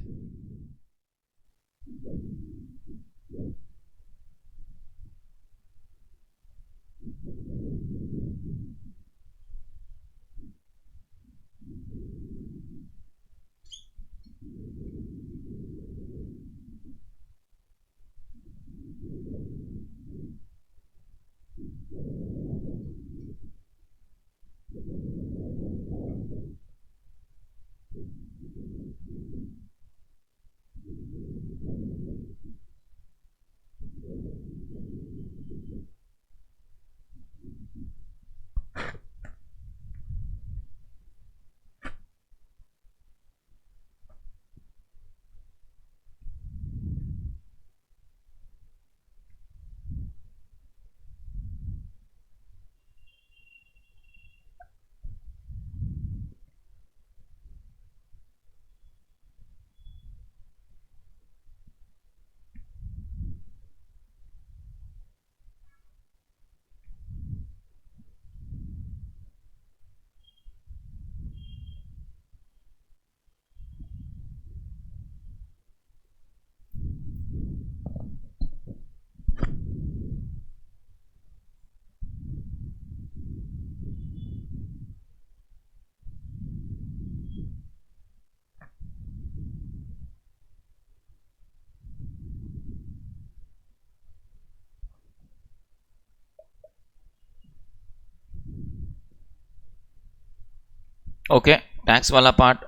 ओके, टैक्स वाला पार्ट,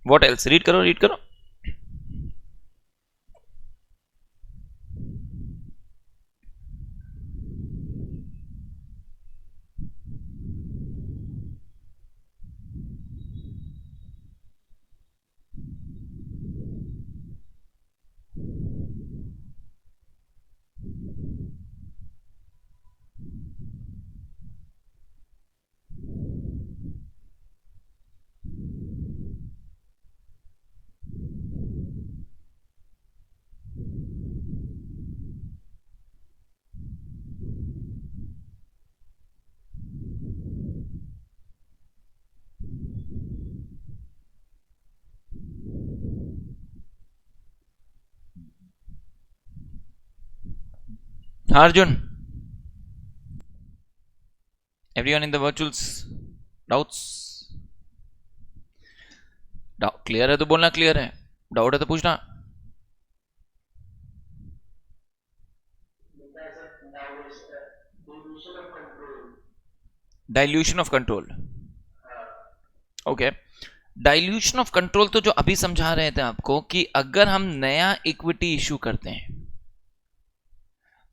व्हाट एल्स? रीड करो, रीड करो। Arjun, everyone in the वर्चुअल्स, doubts? Clear है तो बोलना क्लियर है, डाउट है तो पूछना। Dilution of control, okay. Dilution of control तो जो अभी समझा रहे थे आपको कि अगर हम नया इक्विटी इशू करते हैं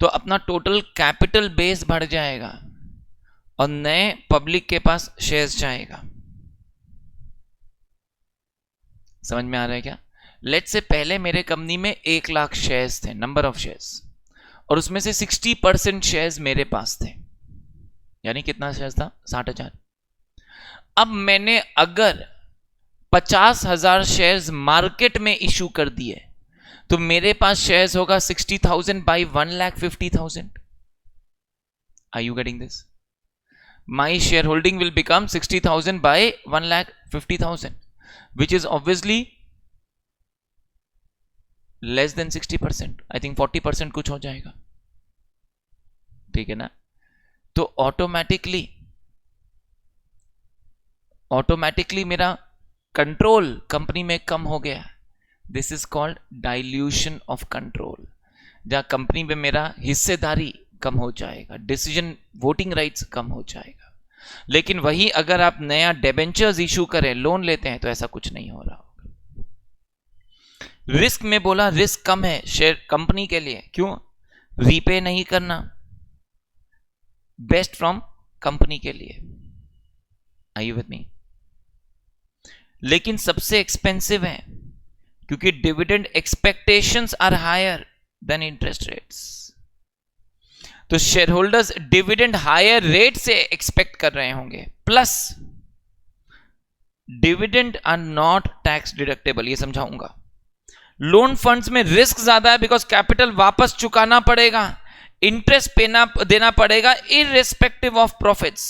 तो अपना टोटल कैपिटल बेस बढ़ जाएगा और नए पब्लिक के पास शेयर्स जाएगा। समझ में आ रहा है क्या? लेट से पहले मेरे कंपनी में 1 लाख शेयर्स थे, नंबर ऑफ शेयर्स, और उसमें से 60% शेयर्स मेरे पास थे, यानी कितना शेयर्स था? 60,000। अब मैंने अगर 50,000 शेयर्स मार्केट में इशू कर दिए तो मेरे पास शेयर्स होगा 60,000 by 1,50,000। Are you getting this? My share holding will become 60,000 by 1,50,000, which is obviously less than 60%, I think 40% कुछ हो जाएगा, ठीक है ना। तो ऑटोमेटिकली मेरा कंट्रोल कंपनी में कम हो गया। This is called dilution of control, जहां कंपनी में मेरा हिस्सेदारी कम हो जाएगा, डिसीजन वोटिंग राइट्स कम हो जाएगा। लेकिन वही अगर आप नया डिबेंचर्स इशू करें, लोन लेते हैं, तो ऐसा कुछ नहीं हो रहा होगा। रिस्क में बोला रिस्क कम है शेयर कंपनी के लिए, क्यों? रीपे नहीं करना, बेस्ट फ्रॉम कंपनी के लिए। Are you with me? लेकिन सबसे एक्सपेंसिव है, क्योंकि dividend expectations are higher than interest rates. तो share holders dividend higher rate से एक्सपेक्ट कर रहे होंगे, plus dividend are not tax deductible, ये समझाऊंगा। लोन फंड्स में रिस्क ज्यादा है, बिकॉज कैपिटल वापस चुकाना पड़ेगा, इंटरेस्ट देना पड़ेगा इररिस्पेक्टिव ऑफ प्रॉफिट्स।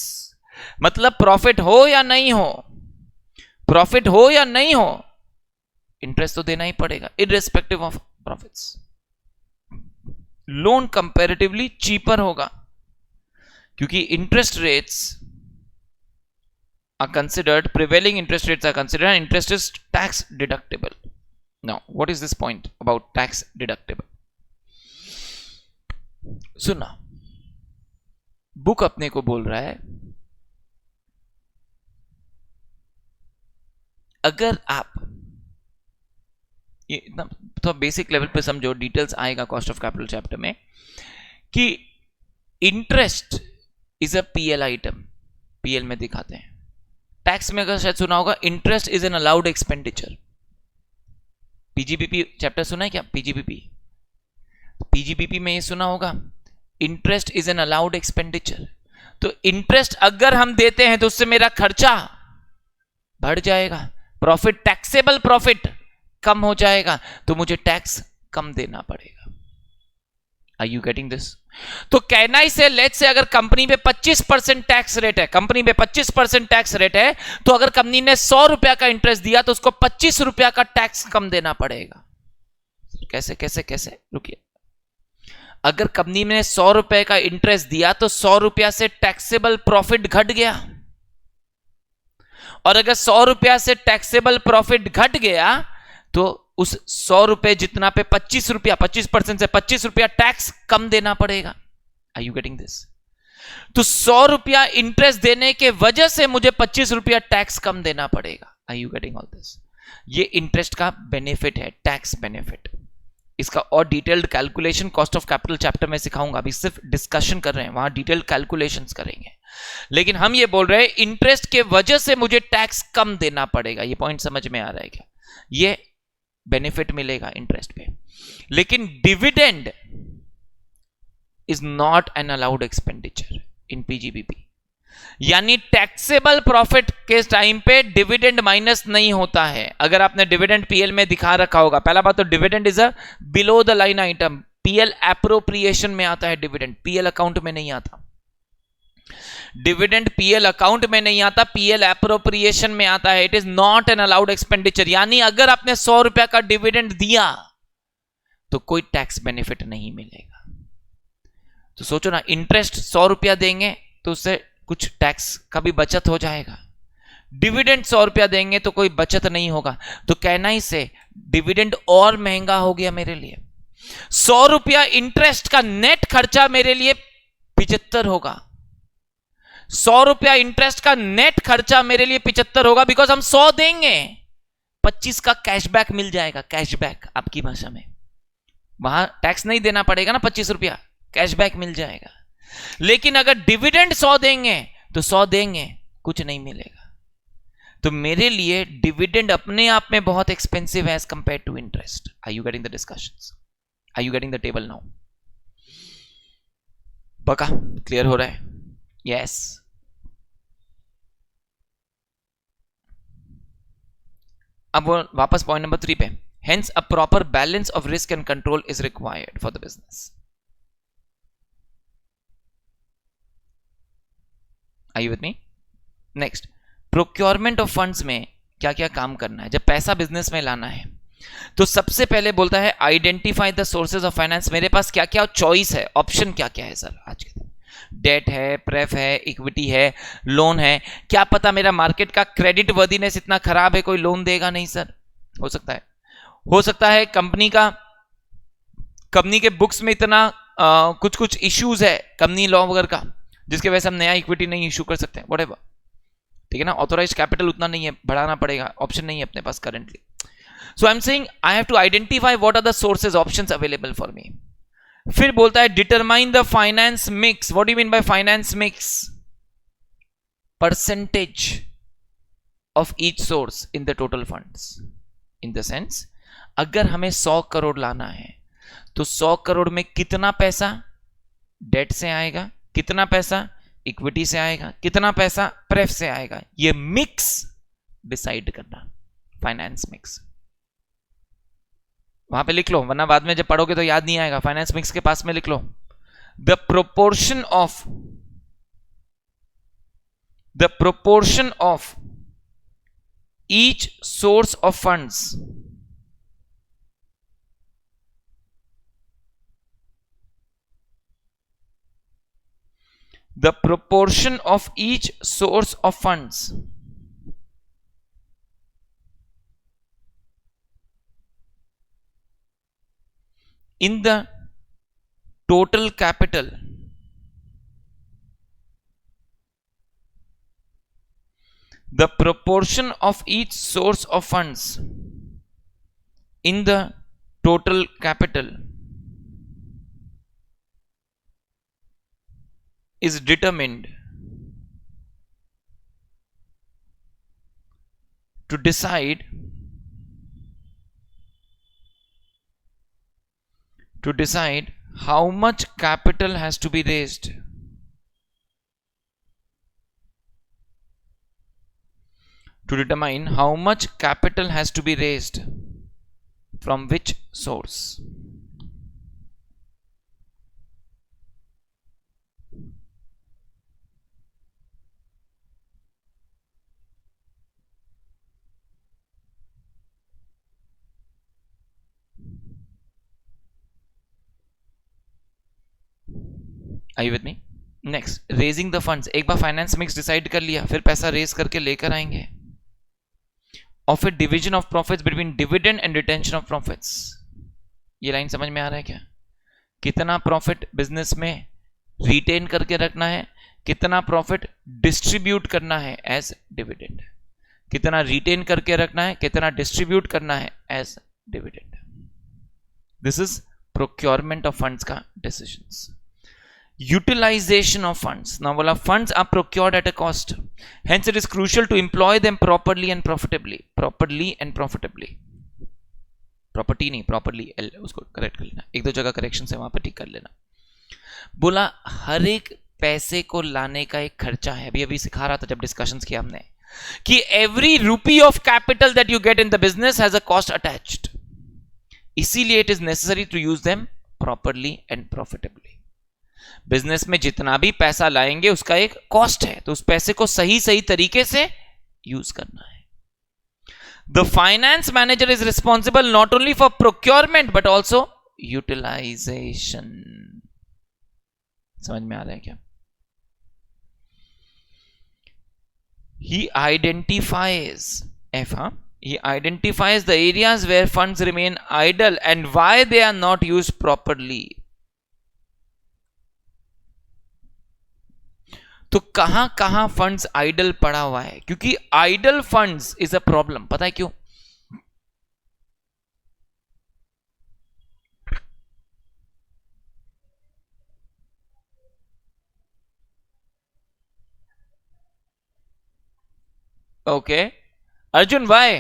मतलब प्रॉफिट हो या नहीं हो, प्रॉफिट हो या नहीं हो, इंटरेस्ट तो देना ही पड़ेगा irrespective of profits. Loan comparatively cheaper होगा, क्योंकि interest rates are considered, prevailing interest rates are considered, interest is tax deductible. Now what is this point about tax deductible? सुना, बुक अपने को बोल रहा है अगर आप ये इतना तो बेसिक लेवल पे समझो, डिटेल्स आएगा कॉस्ट ऑफ कैपिटल चैप्टर में, कि interest is a PL item, PL में दिखाते हैं। टैक्स में अगर शायद सुना होगा, interest is an allowed expenditure. PGBP chapter सुना है क्या? पीजीबीपी में ये सुना होगा, interest is an allowed expenditure. तो इंटरेस्ट अगर हम देते हैं तो उससे मेरा खर्चा बढ़ जाएगा, प्रॉफिट, टैक्सेबल प्रॉफिट कम हो जाएगा, तो मुझे टैक्स कम देना पड़ेगा। Are you getting this? तो कहना ही से, लेट्स से अगर कंपनी पे 25% टैक्स रेट है, कंपनी पे 25% टैक्स रेट है, तो अगर कंपनी ने 100 रुपया का इंटरेस्ट दिया तो उसको 25 रुपया का टैक्स कम देना पड़ेगा। कैसे कैसे कैसे? रुकिए, अगर कंपनी ने 100 रुपए का इंटरेस्ट दिया तो 100 रुपया से टैक्सेबल प्रॉफिट घट गया, और अगर 100 रुपया से टैक्सेबल प्रॉफिट घट गया तो उस 100 रुपए जितना पे 25 रुपया, 25% से 25 रुपया टैक्स कम देना पड़ेगा। Are you getting this? तो 100 रुपया इंटरेस्ट देने के वजह से मुझे 25 रुपया टैक्स कम देना पड़ेगा। Are you getting all this? ये इंटरेस्ट का बेनिफिट है, टैक्स बेनिफिट। इसका और detailed calculation cost of capital chapter में सिखाऊंगा, अभी सिर्फ डिस्कशन कर रहे हैं, वहां डिटेल्ड कैलकुलेशंस करेंगे। लेकिन हम ये बोल रहे हैं इंटरेस्ट के वजह से मुझे टैक्स कम देना पड़ेगा। ये पॉइंट समझ में आ रहा है क्या? ये बेनिफिट मिलेगा इंटरेस्ट पे। लेकिन dividend is not an allowed expenditure in PGBP, यानी टैक्सेबल प्रॉफिट के टाइम पे डिविडेंड माइनस नहीं होता है। अगर आपने डिविडेंड पीएल में दिखा रखा होगा, पहला बात तो dividend is a below the line item, PL appropriation में आता है डिविडेंड, पीएल अकाउंट में नहीं आता। डिविडेंड पीएल अकाउंट में नहीं आता, पीएल एप्रोप्रिएशन में आता है। It is not an allowed expenditure, यानी अगर आपने 100 रुपया का डिविडेंड दिया तो कोई टैक्स बेनिफिट नहीं मिलेगा। तो सोचो ना, इंटरेस्ट 100 रुपया देंगे तो उससे कुछ टैक्स का भी बचत हो जाएगा, डिविडेंड 100 रुपया देंगे तो कोई बचत नहीं होगा। तो कहना ही से डिविडेंड और महंगा हो गया मेरे लिए। 100 रुपया इंटरेस्ट का नेट खर्चा मेरे लिए 75 होगा। 100 रुपया इंटरेस्ट का नेट खर्चा मेरे लिए 75 होगा, बिकॉज हम 100 देंगे, 25 का कैशबैक मिल जाएगा। कैशबैक आपकी भाषा में, वहां टैक्स नहीं देना पड़ेगा ना, 25 रुपया कैशबैक मिल जाएगा। लेकिन अगर डिविडेंड 100 देंगे तो 100 देंगे, कुछ नहीं मिलेगा। तो मेरे लिए डिविडेंड अपने आप में बहुत एक्सपेंसिव है as compare to interest. Are you getting the discussions? Are you getting the table now? पक्का क्लियर हो रहा है? यस। अब वो वापस पॉइंट नंबर 3 पे, hence a proper balance of risk and control is required for the business. Are you with me? Next, procurement of funds में क्या क्या काम करना है जब पैसा बिजनेस में लाना है। तो सबसे पहले बोलता है identify the sources of finance. मेरे पास क्या क्या चॉइस है, ऑप्शन क्या क्या है सर आज के दिन? डेट है, प्रेफ है, इक्विटी है, लोन है। क्या पता मेरा मार्केट का क्रेडिट वर्दीनेस इतना खराब है कोई लोन देगा नहीं सर, हो सकता है। हो सकता है कंपनी के बुक्स में इतना कुछ कुछ इश्यूज है कंपनी लॉ वगैरह का, जिसके वजह से हम नया इक्विटी नहीं इशू कर सकते, व्हाटएवर, ठीक है ना। ऑथोराइज कैपिटल उतना नहीं है, बढ़ाना पड़ेगा, ऑप्शन नहीं है अपने पास currently. So I am saying I have to identify what are the sources, options available for me. फिर बोलता है determine the finance mix. What do you mean by finance mix? Percentage of each source in the total funds. In the sense, अगर हमें 100 करोड़ लाना है तो 100 करोड़ में कितना पैसा डेट से आएगा, कितना पैसा इक्विटी से आएगा, कितना पैसा प्रेफ से आएगा, ये मिक्स डिसाइड करना, फाइनेंस मिक्स। वहां पे लिख लो, वरना बाद में जब पढ़ोगे तो याद नहीं आएगा। फाइनेंस मिक्स के पास में लिख लो the proportion of each source of funds the proportion of each source of funds in the total capital the proportion of each source of funds in the total capital is determined to decide how much capital has to be raised from which source. Are you with me? Next, raising the funds. एक बार finance mix decide कर लिया, फिर पैसा raise करके लेकर आएंगे। Of A division of profits between dividend and retention of profits. ये line समझ में आ रहा है क्या? कितना प्रॉफिट बिजनेस में रिटेन करके रखना है, कितना प्रॉफिट डिस्ट्रीब्यूट करना है एज डिविडेंड, कितना रिटेन करके रखना है, कितना डिस्ट्रीब्यूट करना है as dividend. This is procurement of funds का decisions. Utilization of funds. Now बोला funds are procured at a cost, hence it is crucial to employ them properly and profitably. Properly नहीं, properly उसको correct कर लेना, एक दो जगह correction है वहां पर ठीक कर लेना। बोला हर एक पैसे को लाने का एक खर्चा है। अभी सिखा रहा था जब डिस्कशंस किया हमने कि every rupee of capital that you get in the business has a cost attached, इसीलिए it is necessary to use them properly and profitably. Business में जितना भी पैसा लाएंगे उसका एक कॉस्ट है, तो उस पैसे को सही सही तरीके से यूज करना है। The finance manager is responsible not only for procurement but also utilization. समझ में आ रहा है क्या? ही identifies the areas where funds remain idle and why they are not used properly. तो कहां कहां फंड्स आइडल पड़ा हुआ है, क्योंकि idle funds is a problem. पता है क्यों? Okay Arjun, why?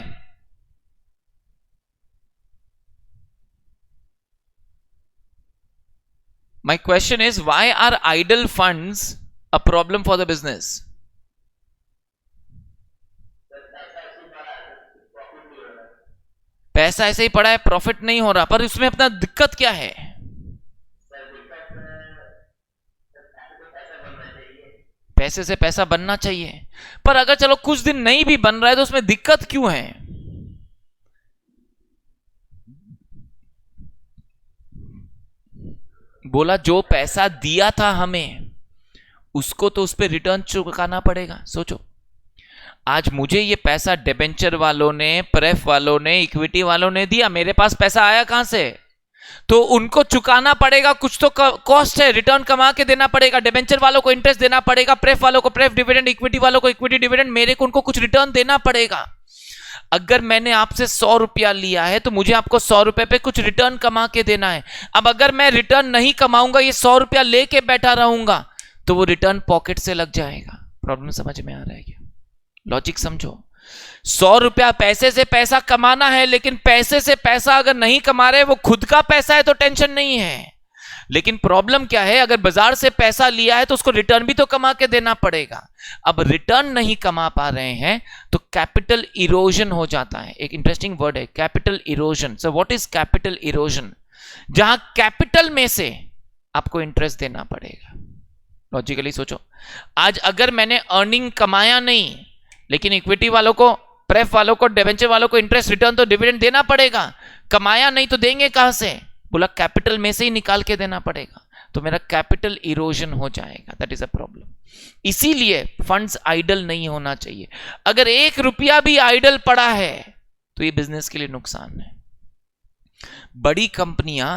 My question is why are idle funds a problem for the business? पैसा ऐसे ही पड़ा है, प्रॉफिट नहीं हो रहा, पर उसमें अपना दिक्कत क्या है? पैसे से पैसा बनना चाहिए, पर अगर चलो कुछ दिन नहीं भी बन रहा है तो उसमें दिक्कत क्यों है? बोला जो पैसा दिया था हमें उसको तो उस पर रिटर्न चुकाना पड़ेगा। सोचो, आज मुझे ये पैसा डिबेंचर वालों ने, प्रेफ वालों ने, इक्विटी वालों ने दिया, मेरे पास पैसा आया कहां से? तो उनको चुकाना पड़ेगा, कुछ तो कॉस्ट है, रिटर्न कमा के देना पड़ेगा। डिबेंचर वालों को इंटरेस्ट देना पड़ेगा, प्रेफ वालों को प्रेफ डिविडेंड, इक्विटी वालों को इक्विटी डिविडेंड, मेरे को उनको कुछ रिटर्न देना पड़ेगा। अगर मैंने आपसे 100 रुपया लिया है तो मुझे आपको 100 रुपए पे कुछ रिटर्न कमा के देना है। अब अगर मैं रिटर्न नहीं कमाऊंगा, ये 100 रुपया लेके बैठा रहूंगा, तो वो रिटर्न पॉकेट से लग जाएगा। प्रॉब्लम समझ में आ रहा है क्या? लॉजिक समझो। 100 रुपया पैसे से पैसा कमाना है, लेकिन पैसे से पैसा अगर नहीं कमा रहे, वो खुद का पैसा है तो टेंशन नहीं है। लेकिन प्रॉब्लम क्या है, अगर बाजार से पैसा लिया है तो उसको रिटर्न भी तो कमा के देना पड़ेगा। अब रिटर्न नहीं कमा पा रहे हैं तो कैपिटल इरोजन हो जाता है। एक इंटरेस्टिंग वर्ड है capital erosion. So what is capital erosion? जहां कैपिटल में से आपको इंटरेस्ट देना पड़ेगा। लॉजिकली सोचो, आज अगर मैंने अर्निंग कमाया नहीं, लेकिन इक्विटी वालों को, प्रेफ वालों को, डिबेंचर वालों को इंटरेस्ट रिटर्न तो डिविडेंड देना पड़ेगा। कमाया नहीं तो देंगे कहां से? बोला कैपिटल में से ही निकाल के देना पड़ेगा, तो मेरा कैपिटल इरोजन हो जाएगा। That is a problem. इसीलिए फंड्स आइडल नहीं होना चाहिए। अगर 1 रुपया भी आइडल पड़ा है तो ये बिजनेस के लिए नुकसान है। बड़ी कंपनियां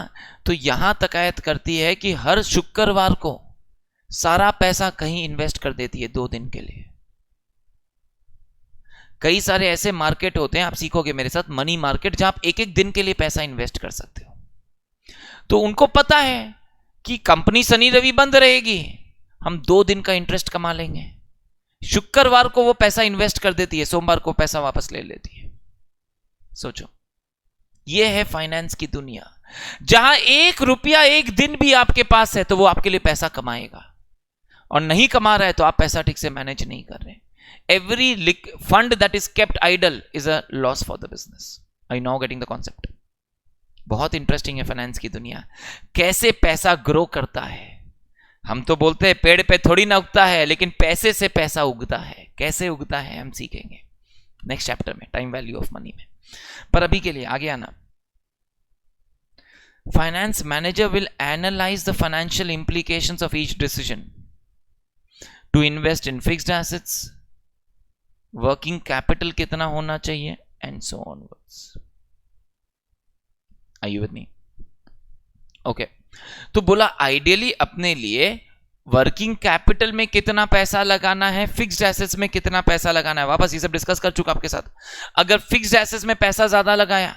तो यहां तकायत करती है कि हर शुक्रवार को सारा पैसा कहीं इन्वेस्ट कर देती है 2 दिन के लिए। कई सारे ऐसे मार्केट होते हैं, आप सीखोगे मेरे साथ, मनी मार्केट, जहां आप एक एक दिन के लिए पैसा इन्वेस्ट कर सकते हो। तो उनको पता है कि कंपनी शनि रवि बंद रहेगी, हम 2 दिन का इंटरेस्ट कमा लेंगे। शुक्रवार को वो पैसा इन्वेस्ट कर देती है, सोमवार को पैसा वापस ले लेती है। सोचो, ये है फाइनेंस की दुनिया, जहां 1 रुपया 1 दिन भी आपके पास है तो वो आपके लिए पैसा कमाएगा, और नहीं कमा रहा है तो आप पैसा ठीक से मैनेज नहीं कर रहे। Every fund that is kept idle is a loss for the business. I now getting the concept? बहुत इंटरेस्टिंग है फाइनेंस की दुनिया, कैसे पैसा ग्रो करता है। हम तो बोलते हैं पेड़ पे थोड़ी ना उगता है, लेकिन पैसे से पैसा उगता है। कैसे उगता है हम सीखेंगे नेक्स्ट चैप्टर में, टाइम वैल्यू ऑफ मनी में। पर अभी के लिए आगे आना। Finance manager will analyze the financial implications of each decision to invest in fixed assets, working capital कितना होना चाहिए, and so onwards. Are you with me? Okay, तो बोला आइडियली अपने लिए वर्किंग कैपिटल में कितना पैसा लगाना है, फिक्स्ड एसेट्स में कितना पैसा लगाना है। वापस ये सब डिस्कस कर चुका आपके साथ। अगर फिक्स्ड एसेट्स में पैसा ज्यादा लगाया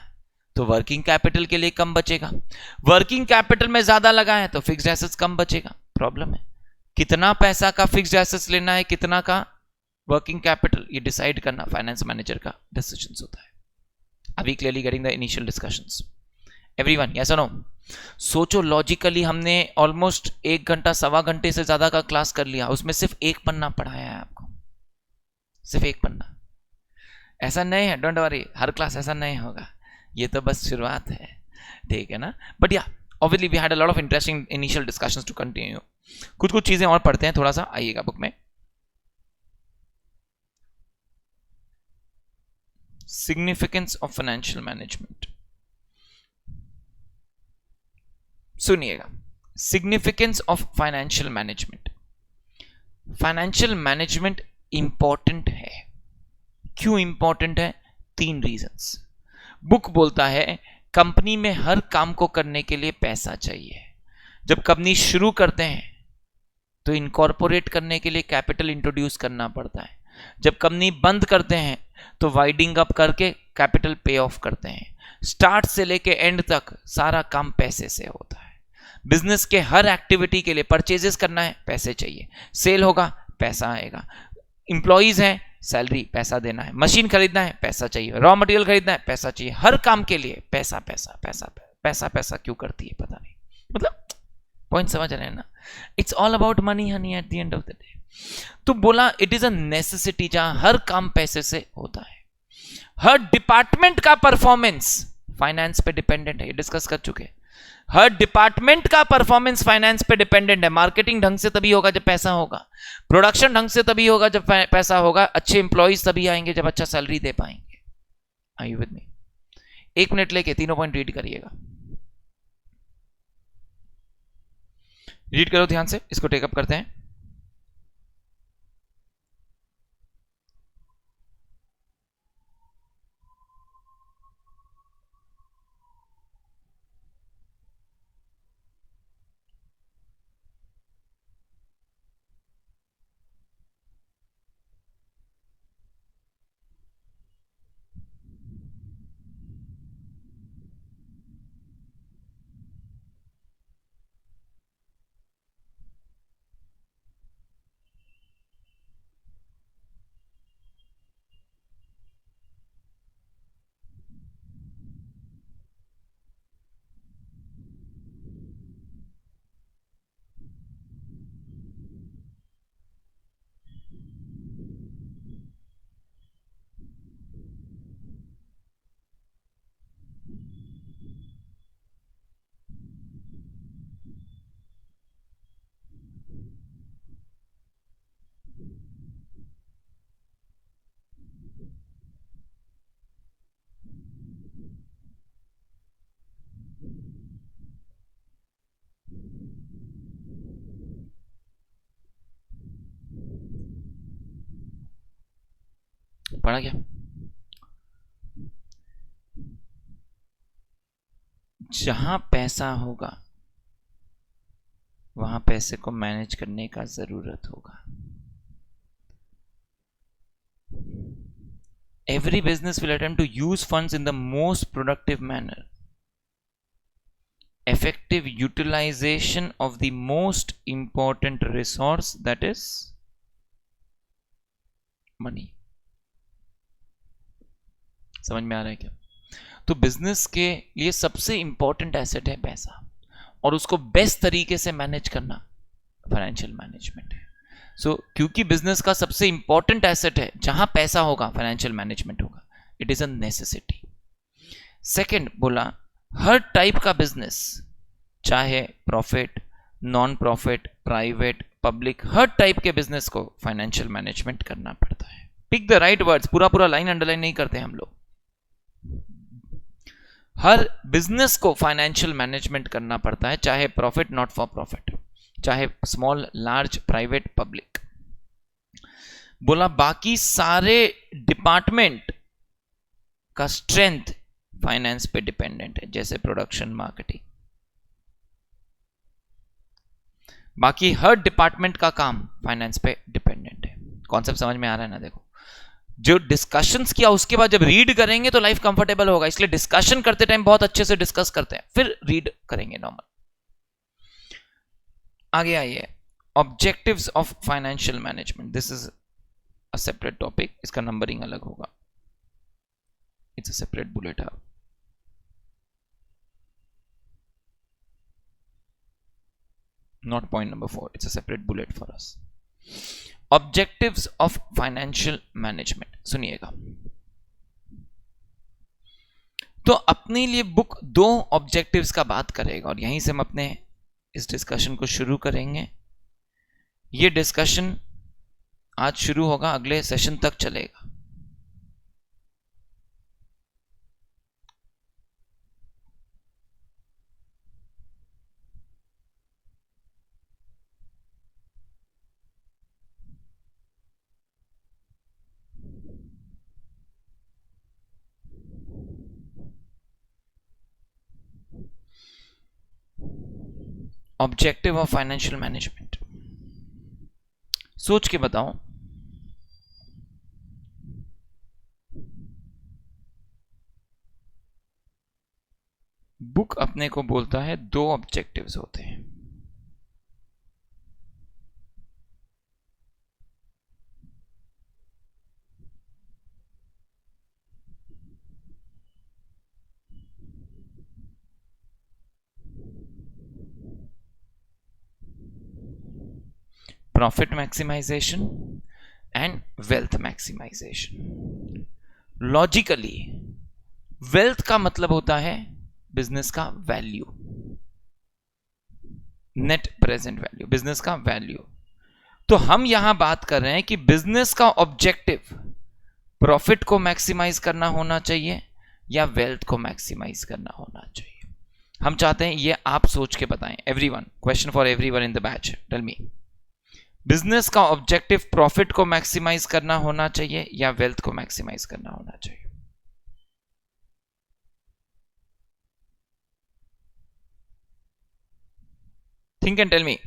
तो वर्किंग कैपिटल के लिए कम बचेगा, वर्किंग कैपिटल में ज्यादा लगाया तो फिक्स्ड एसेट्स कम बचेगा। प्रॉब्लम है कितना पैसा का फिक्स्ड एसेट्स लेना है, कितना का वर्किंग कैपिटल, ये डिसाइड करना फाइनेंस मैनेजर का डिसीजन होता है। अभी clearly getting the initial discussions everyone, yes और नो? सोचो लॉजिकली, हमने ऑलमोस्ट 1 घंटा 1.25 घंटे से ज्यादा का क्लास कर लिया, उसमें सिर्फ 1 पन्ना पढ़ाया है आपको, सिर्फ 1 पन्ना। ऐसा नहीं है, डोंट वरी, हर क्लास ऐसा नहीं होगा, ये तो बस शुरुआत है, ठीक है ना? बट या obviously we had a lot of interesting initial discussions to continue. कुछ चीजें और पढ़ते हैं, थोड़ा सा आइएगा बुक में। सिग्निफिकेंस ऑफ फाइनेंशियल मैनेजमेंट, सुनिएगा। Significance of financial management. Financial management important है। क्यों इंपॉर्टेंट है? 3 रीजंस। बुक बोलता है कंपनी में हर काम को करने के लिए पैसा चाहिए। जब कंपनी शुरू करते हैं तो इनकॉर्पोरेट करने के लिए कैपिटल इंट्रोड्यूस करना पड़ता है। जब कंपनी बंद करते हैं तो वाइडिंग अप करके कैपिटल पे ऑफ करते हैं। स्टार्ट से लेके एंड तक सारा काम पैसे से होता है। बिजनेस के हर एक्टिविटी के लिए परचेजेस करना है, पैसे चाहिए, सेल होगा पैसा आएगा, इंप्लॉइज हैं, सैलरी, पैसा देना है, मशीन खरीदना है, पैसा चाहिए, रॉ मटेरियल खरीदना है, पैसा चाहिए, हर काम के लिए पैसा पैसा पैसा पैसा पैसा क्यों करती है पता नहीं। मतलब पॉइंट समझ रहे हैं ना? It's all about money Honey eight the end of the day. तो बोला इट इज अ नेसेसिटी, जहां हर काम पैसे से होता है। हर डिपार्टमेंट का परफॉर्मेंस फाइनेंस पे डिपेंडेंट है, ये डिस्कस कर चुके हैं। हर डिपार्टमेंट का परफॉर्मेंस फाइनेंस पे डिपेंडेंट है। मार्केटिंग ढंग से तभी होगा जब पैसा होगा, प्रोडक्शन ढंग से तभी होगा जब पैसा होगा, अच्छे इंप्लॉइज तभी आएंगे जब अच्छा सैलरी दे पाएंगे। Are you with me? 1 minute लेके तीनों पॉइंट रीड करिएगा। रीड करो ध्यान से, इसको टेकअप करते हैं। पढ़ा क्या? जहां पैसा होगा वहां पैसे को मैनेज करने का जरूरत होगा। Every business will attempt to use funds in the most productive manner. Effective utilization of the most important resource, that is money. समझ में आ रहा है क्या? तो बिजनेस के लिए सबसे इंपॉर्टेंट एसेट है पैसा, और उसको बेस्ट तरीके से मैनेज करना फाइनेंशियल मैनेजमेंट है। सो क्योंकि बिजनेस का सबसे इंपॉर्टेंट एसेट है, जहां पैसा होगा फाइनेंशियल मैनेजमेंट होगा। It is a necessity. Second बोला, हर टाइप का बिजनेस, चाहे profit, non profit, private, public, हर टाइप के बिजनेस को फाइनेंशियल मैनेजमेंट करना पड़ता है। पिक द राइट वर्ड्स, पूरा पूरा लाइन अंडरलाइन नहीं करते हम लोग। हर बिजनेस को फाइनेंशियल मैनेजमेंट करना पड़ता है, चाहे प्रॉफिट, नॉट फॉर प्रॉफिट, चाहे स्मॉल, लार्ज, प्राइवेट, पब्लिक। बोला बाकी सारे डिपार्टमेंट का स्ट्रेंथ फाइनेंस पे डिपेंडेंट है, जैसे प्रोडक्शन, मार्केटिंग। बाकी हर डिपार्टमेंट का काम फाइनेंस पे डिपेंडेंट है। कॉन्सेप्ट समझ में आ रहा है ना? देखो, जो डिस्कशंस किया उसके बाद जब रीड करेंगे तो लाइफ कंफर्टेबल होगा, इसलिए डिस्कशन करते टाइम बहुत अच्छे से डिस्कस करते हैं, फिर रीड करेंगे नॉर्मल। आगे आइए, objectives of financial management. This is a separate topic, इसका नंबरिंग अलग होगा। It's a separate bullet. Not point number 4, it's a separate bullet for us. Objectives of financial management, सुनिएगा। तो अपने लिए बुक 2 ऑब्जेक्टिव्स का बात करेगा, और यहीं से हम अपने इस डिस्कशन को शुरू करेंगे। ये डिस्कशन आज शुरू होगा, अगले सेशन तक चलेगा। ऑब्जेक्टिव ऑफ फाइनेंशियल मैनेजमेंट, सोच के बताओ। बुक अपने को बोलता है 2 ऑब्जेक्टिव्स होते हैं। Profit maximization and wealth maximization. Logically wealth का मतलब होता है बिजनेस का value, net present value, business का वैल्यू। तो हम यहां बात कर रहे हैं कि बिजनेस का ऑब्जेक्टिव प्रॉफिट को मैक्सिमाइज करना होना चाहिए या वेल्थ को मैक्सिमाइज करना होना चाहिए। हम चाहते हैं ये आप सोच के बताएं। Everyone, question for everyone in the batch, tell me, business का ऑब्जेक्टिव प्रॉफिट को मैक्सिमाइज करना होना चाहिए या वेल्थ को मैक्सिमाइज करना होना चाहिए? Think and tell me.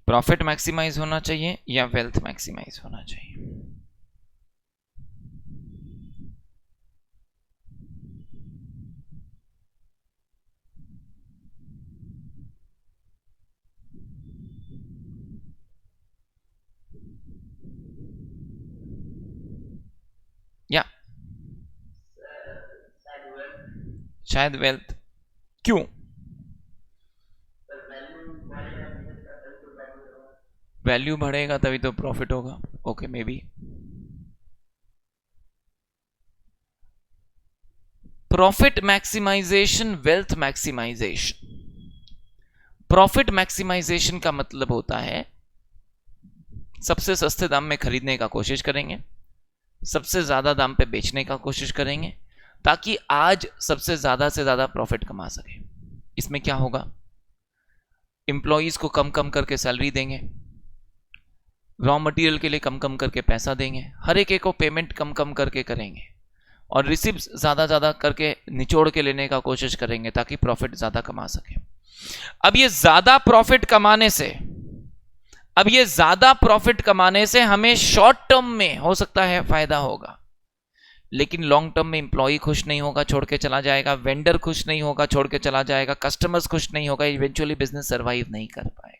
Profit maximize होना चाहिए या वेल्थ मैक्सिमाइज होना चाहिए? या शायद वेल्थ। क्यों? वैल्यू बढ़ेगा तभी तो प्रॉफिट होगा। Okay, maybe. Profit maximisation, wealth maximization. Profit maximization का मतलब होता है सबसे सस्ते दाम में खरीदने का कोशिश करेंगे, सबसे ज्यादा दाम पे बेचने का कोशिश करेंगे, ताकि आज सबसे ज्यादा से ज्यादा प्रॉफिट कमा सके। इसमें क्या होगा? एम्प्लॉयज को कम कम करके सैलरी देंगे, रॉ मटेरियल के लिए कम कम करके पैसा देंगे, हर एक को पेमेंट कम कम करके करेंगे, और रिसिप्ट ज्यादा ज्यादा करके निचोड़ के लेने का कोशिश करेंगे ताकि प्रॉफिट ज्यादा कमा सके। अब ये ज्यादा प्रॉफिट कमाने से हमें शॉर्ट टर्म में हो सकता है फायदा होगा, लेकिन लॉन्ग टर्म में एम्प्लॉय खुश नहीं होगा, छोड़ के चला जाएगा, वेंडर खुश नहीं होगा, छोड़ के चला जाएगा, कस्टमर्स खुश नहीं होगा, इवेंचुअली बिजनेस सर्वाइव नहीं कर पाएगा।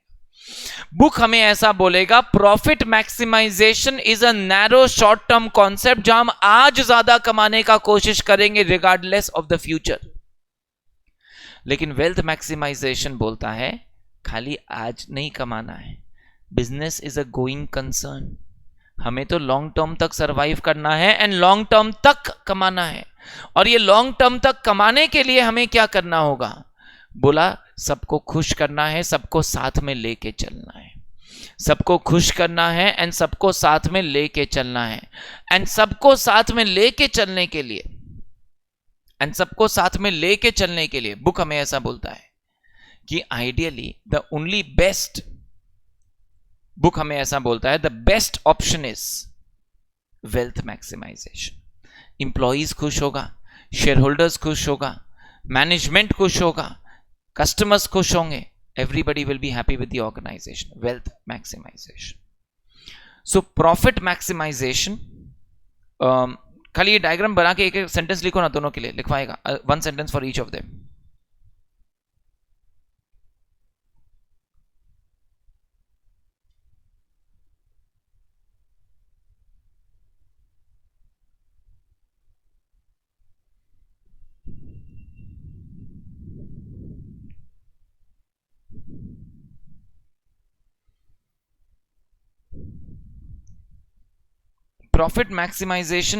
बुक हमें ऐसा बोलेगा, profit maximization is a narrow short term concept, जहां हम आज ज्यादा कमाने का कोशिश करेंगे रिगार्डलेस ऑफ द फ्यूचर। लेकिन वेल्थ मैक्सिमाइजेशन बोलता है खाली आज नहीं कमाना है, business is a going concern, हमें तो लॉन्ग टर्म तक सरवाइव करना है एंड लॉन्ग टर्म तक कमाना है। और ये लॉन्ग टर्म तक कमाने के लिए हमें क्या करना होगा? बोला सबको खुश करना है, सबको साथ में लेके चलना है, सबको खुश करना है एंड सबको साथ में लेके चलना है। एंड सबको साथ में लेके चलने के लिए बुक हमें ऐसा बोलता है कि ideally the best option is wealth maximization. Employees खुश होगा, शेयर होल्डर्स खुश होगा, मैनेजमेंट खुश होगा, कस्टमर्स खुश होंगे, everybody will be happy with the organization. Wealth maximization. So profit maximization, खाली ये डायग्राम बना के एक एक सेंटेंस लिखो ना, दोनों के लिए लिखवाएगा, one sentence for each of them. Profit maximization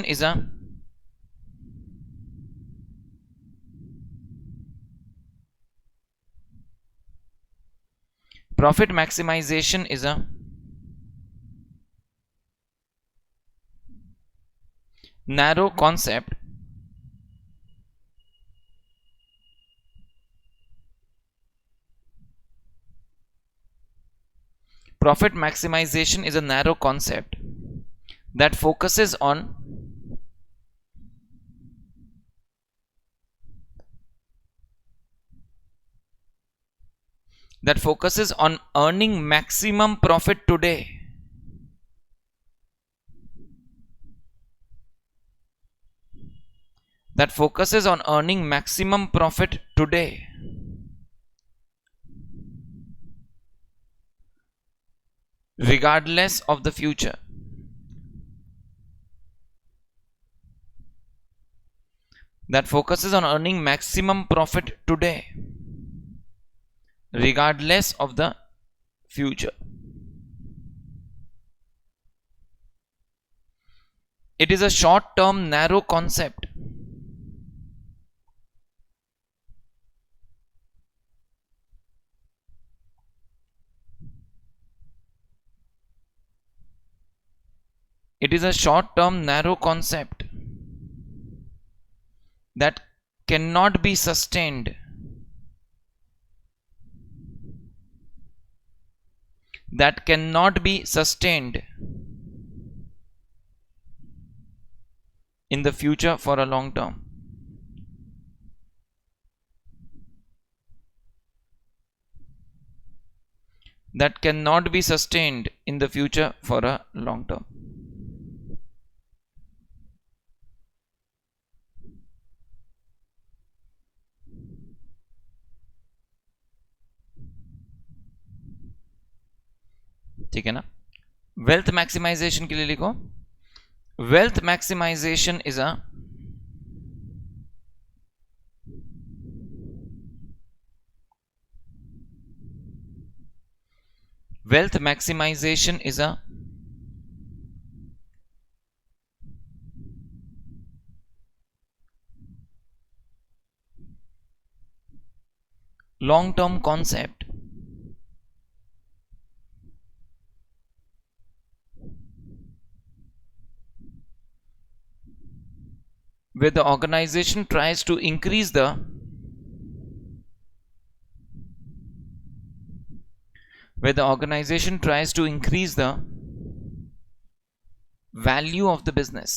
is a narrow concept that focuses on earning maximum profit today regardless of the future. That focuses on earning maximum profit today regardless of the future. It is a short term narrow concept It is a short term narrow concept that cannot be sustained, that cannot be sustained in the future for a long term. That cannot be sustained in the future for a long term. ठीक है ना? Wealth maximisation के लिए लिखो, wealth maximization is a wealth maximization is a long term concept where the organization tries to increase the value of the business.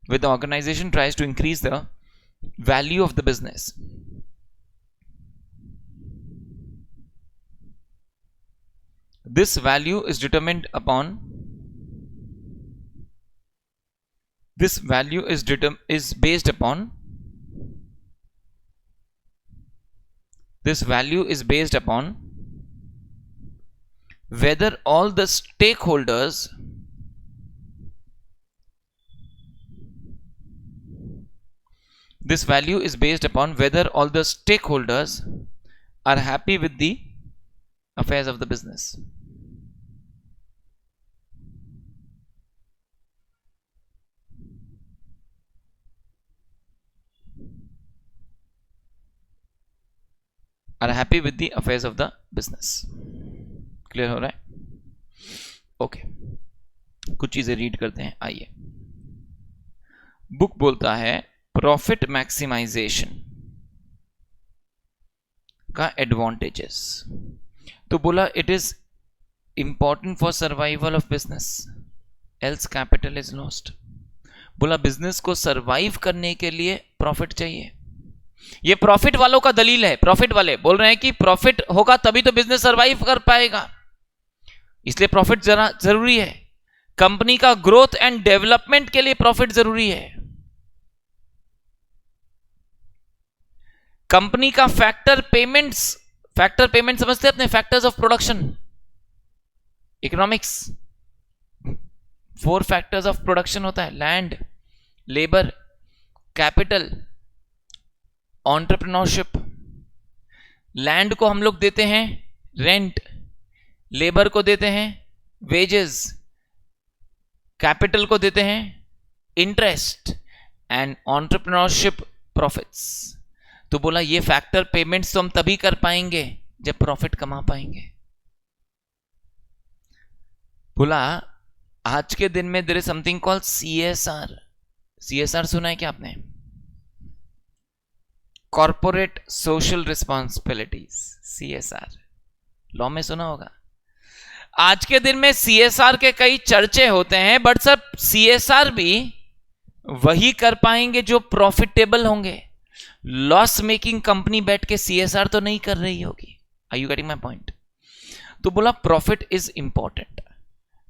Where the organization tries to increase the value of the business. This value is determined upon this value is based upon whether all the stakeholders are happy with the affairs of the business. Are happy with the affairs of the business. Clear हो रहा है? Okay, कुछ चीजें read करते हैं, आइए. Book बोलता है प्रॉफिट मैक्सिमाइजेशन का एडवांटेजेस. तो बोला it is important for survival of business, else capital is lost. बोला बिजनेस को सर्वाइव करने के लिए प्रॉफिट चाहिए. ये प्रॉफिट वालों का दलील है. प्रॉफिट वाले बोल रहे हैं कि प्रॉफिट होगा तभी तो बिजनेस सर्वाइव कर पाएगा, इसलिए प्रॉफिट जरूरी है. कंपनी का ग्रोथ एंड डेवलपमेंट के लिए प्रॉफिट जरूरी है. कंपनी का फैक्टर पेमेंट समझते हैं अपने, factors of production, economics. 4 factors of production होता है, land, labour, capital, entrepreneurship. Land को हम लोग देते हैं रेंट, लेबर को देते हैं वेजेस, कैपिटल को देते हैं इंटरेस्ट, एंड एंटरप्रेन्योरशिप प्रॉफिट्स. तो बोला ये फैक्टर पेमेंट्स तो हम तभी कर पाएंगे जब प्रॉफिट कमा पाएंगे. बोला आज के दिन में there is something called CSR. CSR सुना है क्या आपने? Corporate social responsibilities, CSR law में सुना होगा. आज के दिन में सीएसआर के कई चर्चे होते हैं, बट सर सीएसआर भी वही कर पाएंगे जो प्रॉफिटेबल होंगे. लॉस मेकिंग कंपनी बैठ के सीएसआर तो नहीं कर रही होगी. Are you getting my point? तो बोला प्रॉफिट इज इंपॉर्टेंट.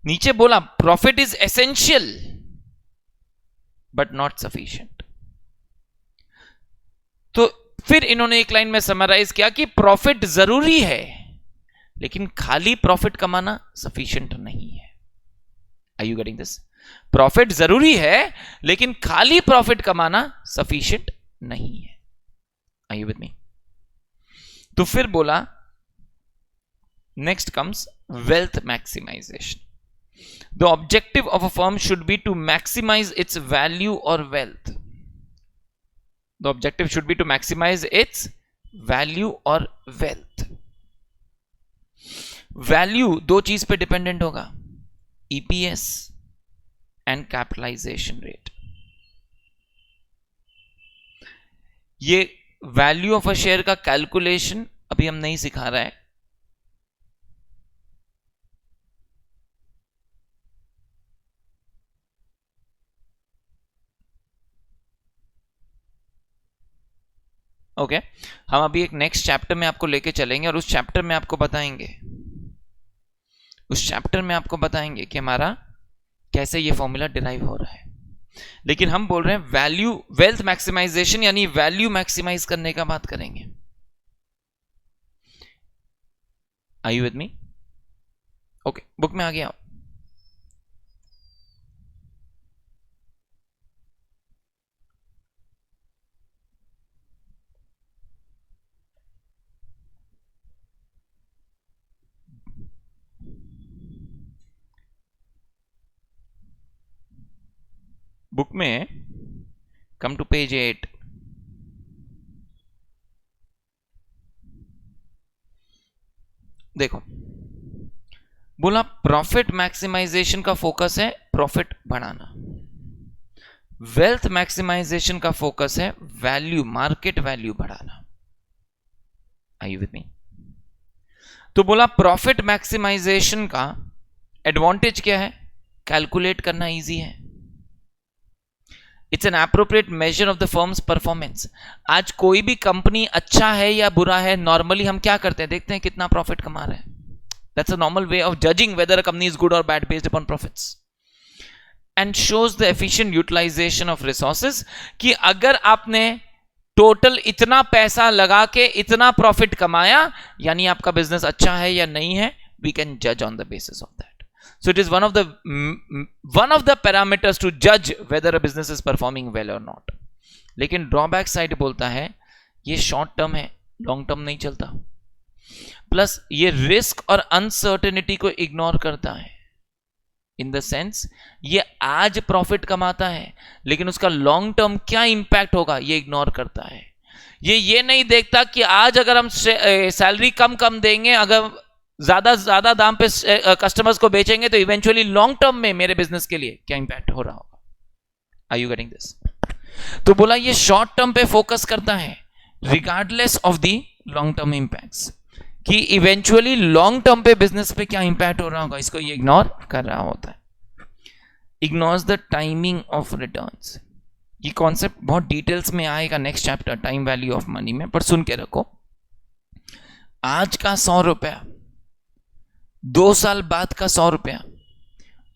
नीचे बोला profit is essential but not sufficient. तो फिर इन्होंने एक लाइन में समराइज किया कि प्रॉफिट जरूरी है लेकिन खाली प्रॉफिट कमाना सफिशिएंट नहीं है. Are you getting this? Profit जरूरी है लेकिन खाली प्रॉफिट कमाना सफिशिएंट नहीं है. Are you with me? तो फिर बोला next comes wealth maximisation. The objective of a firm should be to maximise its value और wealth. The objective should be to maximize its value और वेल्थ। वैल्यू दो चीज पे डिपेंडेंट होगा, EPS and capitalisation rate. ये value of a share का calculation अभी हम नहीं सिखा रहा है, ओके हम अभी एक नेक्स्ट चैप्टर में आपको लेके चलेंगे और उस चैप्टर में आपको बताएंगे, कि हमारा कैसे ये फॉर्मूला डिराइव हो रहा है। लेकिन हम बोल रहे हैं वैल्यू वेल्थ मैक्सिमाइजेशन यानी वैल्यू मैक्सिमाइज करने का बात करेंगे। Are you with me? Okay, book में आ गया। बुक में कम टू पेज 8। देखो, बोला प्रॉफिट मैक्सिमाइजेशन का फोकस है प्रॉफिट बढ़ाना, वेल्थ मैक्सिमाइजेशन का फोकस है वैल्यू, मार्केट वैल्यू बढ़ाना। Are you with me? तो बोला प्रॉफिट मैक्सिमाइजेशन का एडवांटेज क्या है? कैलकुलेट करना इजी है, it's an appropriate measure of the firms performance. आज कोई भी कंपनी अच्छा है या बुरा है, नॉर्मली हम क्या करते हैं, देखते हैं कितना प्रॉफिट कमा रहे हैं। That's a normal way of judging whether a company is good और bad based upon profits and shows the efficient utilisation of resources. कि अगर आपने टोटल इतना पैसा लगा के इतना प्रॉफिट कमाया, यानी आपका बिजनेस अच्छा है या नहीं है, वी कैन जज on the basis of that. So it is one of the parameters to judge whether a business is performing well or not. लेकिन ड्रॉबैक साइड बोलता है ये शॉर्ट टर्म है, लॉन्ग टर्म नहीं चलता। प्लस ये risk और अनसर्टेनिटी को इग्नोर करता है, इन द सेंस ये आज प्रॉफिट कमाता है लेकिन उसका लॉन्ग टर्म क्या इंपैक्ट होगा ये इग्नोर करता है। ये नहीं देखता कि आज अगर हम सैलरी कम देंगे, अगर ज्यादा दाम पे कस्टमर्स को बेचेंगे तो इवेंचुअली लॉन्ग टर्म में मेरे बिजनेस के लिए क्या इंपैक्ट हो रहा होगा। Are you getting this? तो बोला ये शॉर्ट टर्म पे फोकस करता है regardless of the long term impacts, कि इवेंचुअली लॉन्ग टर्म पे बिजनेस पे क्या इंपैक्ट हो रहा होगा, इसको ये इग्नोर कर रहा होता है। Ignores the timing of returns. ये कॉन्सेप्ट बहुत डिटेल्स में आएगा next chapter time value of money में, पर सुन के रखो। आज का 100 रुपया 2 साल बाद का 100 रुपया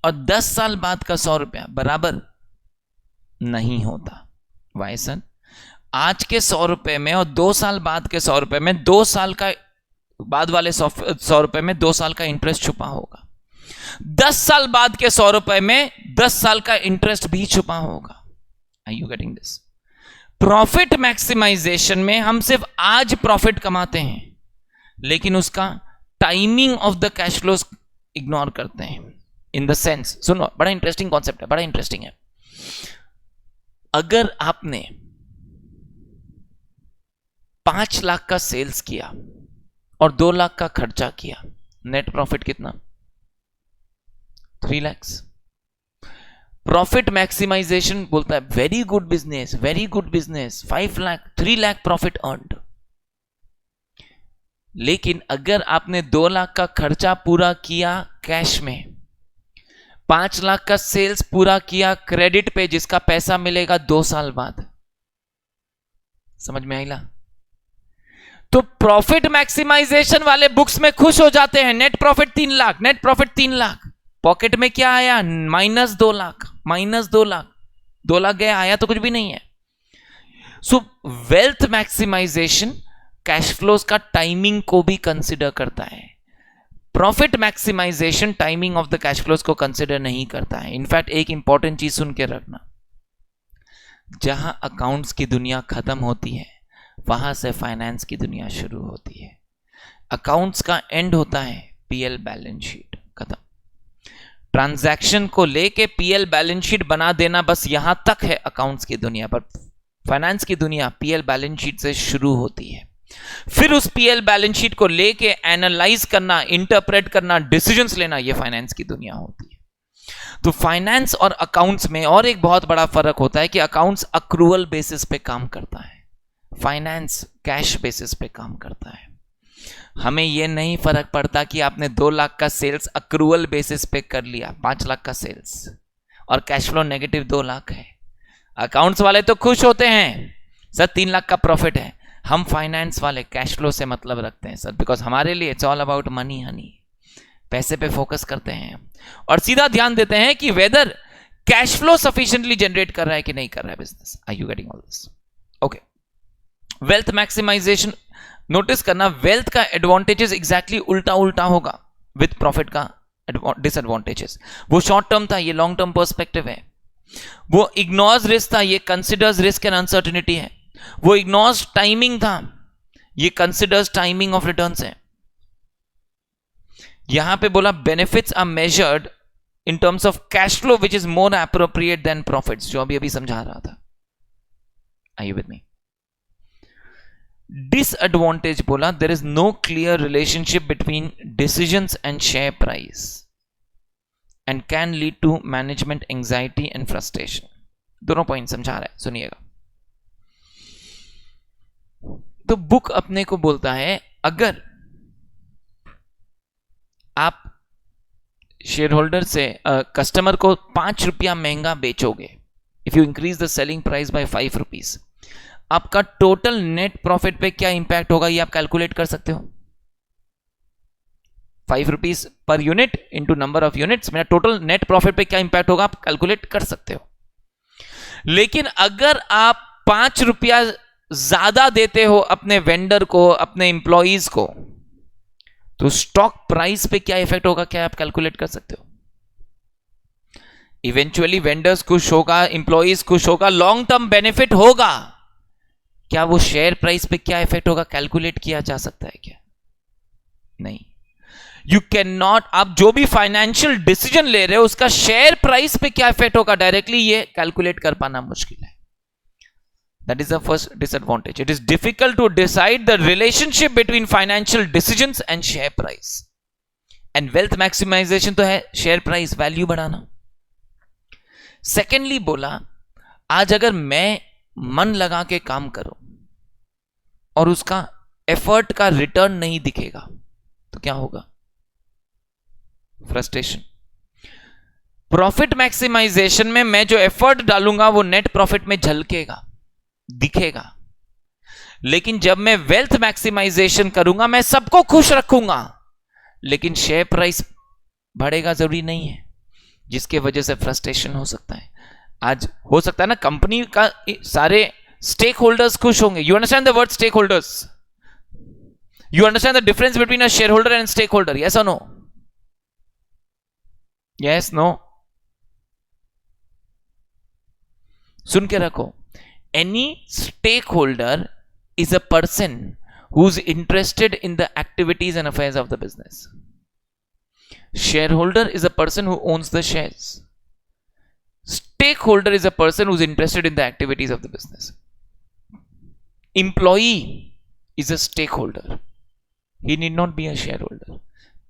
और 10 साल बाद का 100 रुपया बराबर नहीं होता। वाई सन? आज के 100 रुपए में और 2 साल बाद के 100 रुपए में 2 साल का बाद वाले 100 रुपए में 2 साल का इंटरेस्ट छुपा होगा, 10 साल बाद के 100 रुपए में 10 साल का इंटरेस्ट भी छुपा होगा। Are you getting this? Profit maximization में हम सिर्फ आज प्रॉफिट कमाते हैं लेकिन उसका timing of the cash flows ignore करते हैं। इन द सेंस, सुनो, बड़ा इंटरेस्टिंग कॉन्सेप्ट है, बड़ा इंटरेस्टिंग है। अगर आपने 5 लाख का सेल्स किया और 2 लाख का खर्चा किया, नेट प्रॉफिट कितना? 3 लाख। प्रॉफिट मैक्सिमाइजेशन बोलता है very good business 5 lakh 3 lakh profit earned. लेकिन अगर आपने 2 लाख का खर्चा पूरा किया कैश में, 5 लाख का सेल्स पूरा किया क्रेडिट पे जिसका पैसा मिलेगा 2 साल बाद, समझ में आईला? तो प्रॉफिट मैक्सिमाइजेशन वाले बुक्स में खुश हो जाते हैं, नेट प्रॉफिट 3 लाख, पॉकेट में क्या आया? -2 लाख, -2 लाख गया, आया तो कुछ भी नहीं है। So wealth maximization cash flows का टाइमिंग को भी कंसिडर करता है, profit maximization timing of the cash flows को कंसिडर नहीं करता है। इनफैक्ट एक इंपॉर्टेंट चीज सुन के रखना, जहां अकाउंट्स की दुनिया खत्म होती है वहां से फाइनेंस की दुनिया शुरू होती है। अकाउंट्स का एंड होता है पीएल बैलेंस शीट, खत्म। ट्रांजैक्शन को लेके पीएल बैलेंस शीट बना देना बस यहां तक है अकाउंट्स की दुनिया, पर फाइनेंस की दुनिया पीएल बैलेंस शीट से शुरू होती है। फिर उस पीएल बैलेंस शीट को लेके एनालाइज करना, इंटरप्रेट करना, डिसीजंस लेना, ये फाइनेंस की दुनिया होती है। तो फाइनेंस और अकाउंट्स में और एक बहुत बड़ा फर्क होता है कि अकाउंट्स अक्रूवल बेसिस पे काम करता है, फाइनेंस कैश बेसिस पे काम करता है। हमें यह नहीं फर्क पड़ता कि आपने 2 लाख का सेल्स अक्रूवल बेसिस पे कर लिया, 5 लाख का सेल्स और कैश फ्लो नेगेटिव 2 लाख है। अकाउंट्स वाले तो खुश होते हैं सर 3 लाख का प्रॉफिट है, हम फाइनेंस वाले कैश फ्लो से मतलब रखते हैं सर, बिकॉज हमारे लिए it's all about money Honey, पैसे पे फोकस करते हैं और सीधा ध्यान देते हैं कि whether cash flow sufficiently generate कर रहा है कि नहीं कर रहा है business. Are you getting all this? Okay, wealth maximisation notice करना, वेल्थ का एडवांटेजेस एग्जैक्टली उल्टा उल्टा होगा विद प्रॉफिट का डिसएडवांटेजेस। वो शॉर्ट टर्म था, ये लॉन्ग टर्म पर्सपेक्टिव है। वो इग्नोर्स रिस्क था, ये कंसिडर्स रिस्क एंड अनसर्टेनिटी है। वो इग्नोर्स टाइमिंग था, ये कंसिडर्स टाइमिंग ऑफ रिटर्न्स है। यहां पे बोला benefits are measured in terms of cash flow which is more appropriate than profits, जो अभी समझा रहा था। Are you with me? Disadvantage बोला there is no clear relationship between decisions and share price and can lead to management anxiety and frustration. दोनों point समझा रहा है, सुनिएगा। तो बुक अपने को बोलता है अगर आप शेयर होल्डर से कस्टमर को 5 रुपया महंगा बेचोगे, if you increase the selling price by 5 rupees, आपका टोटल नेट प्रॉफिट पे क्या इंपैक्ट होगा ये आप कैलकुलेट कर सकते हो। 5 rupees per unit into number of units, मेरा टोटल नेट प्रॉफिट पे क्या इंपैक्ट होगा आप कैलकुलेट कर सकते हो। लेकिन अगर आप 5 रुपया ज्यादा देते हो अपने वेंडर को, अपने इंप्लॉइज को, तो स्टॉक प्राइस पे क्या इफेक्ट होगा क्या आप कैलकुलेट कर सकते हो। इवेंचुअली वेंडर्स खुश होगा, इंप्लॉइज खुश होगा, लॉन्ग टर्म बेनिफिट होगा। क्या वो शेयर प्राइस पे क्या इफेक्ट होगा कैलकुलेट किया जा सकता है क्या? नहीं। यू कैन नॉट, आप जो भी फाइनेंशियल डिसीजन ले रहे हो उसका शेयर प्राइस पे क्या इफेक्ट होगा डायरेक्टली ये कैलकुलेट कर पाना मुश्किल है। That is the first disadvantage. It is difficult to decide the relationship between financial decisions and share price. And wealth maximization तो है share price value बढ़ाना। Secondly बोला, आज अगर मैं मन लगा के काम करूं और उसका एफर्ट का रिटर्न नहीं दिखेगा तो क्या होगा? फ्रस्ट्रेशन। प्रॉफिट मैक्सिमाइजेशन में मैं जो एफर्ट डालूंगा वो नेट प्रॉफिट में झलकेगा, दिखेगा। लेकिन जब मैं वेल्थ मैक्सिमाइजेशन करूंगा मैं सबको खुश रखूंगा, लेकिन शेयर प्राइस बढ़ेगा जरूरी नहीं है, जिसके वजह से फ्रस्ट्रेशन हो सकता है। आज हो सकता है ना कंपनी का सारे स्टेक होल्डर्स खुश होंगे। You understand the word stakeholders? You understand the difference between a shareholder and stakeholder? Yes और नो? Yes, no? सुन के रखो। Any stakeholder is a person who's interested in the activities and affairs of the business. Shareholder is a person who owns the shares. Stakeholder is a person who's interested in the activities of the business. Employee is a stakeholder. He need not be a shareholder.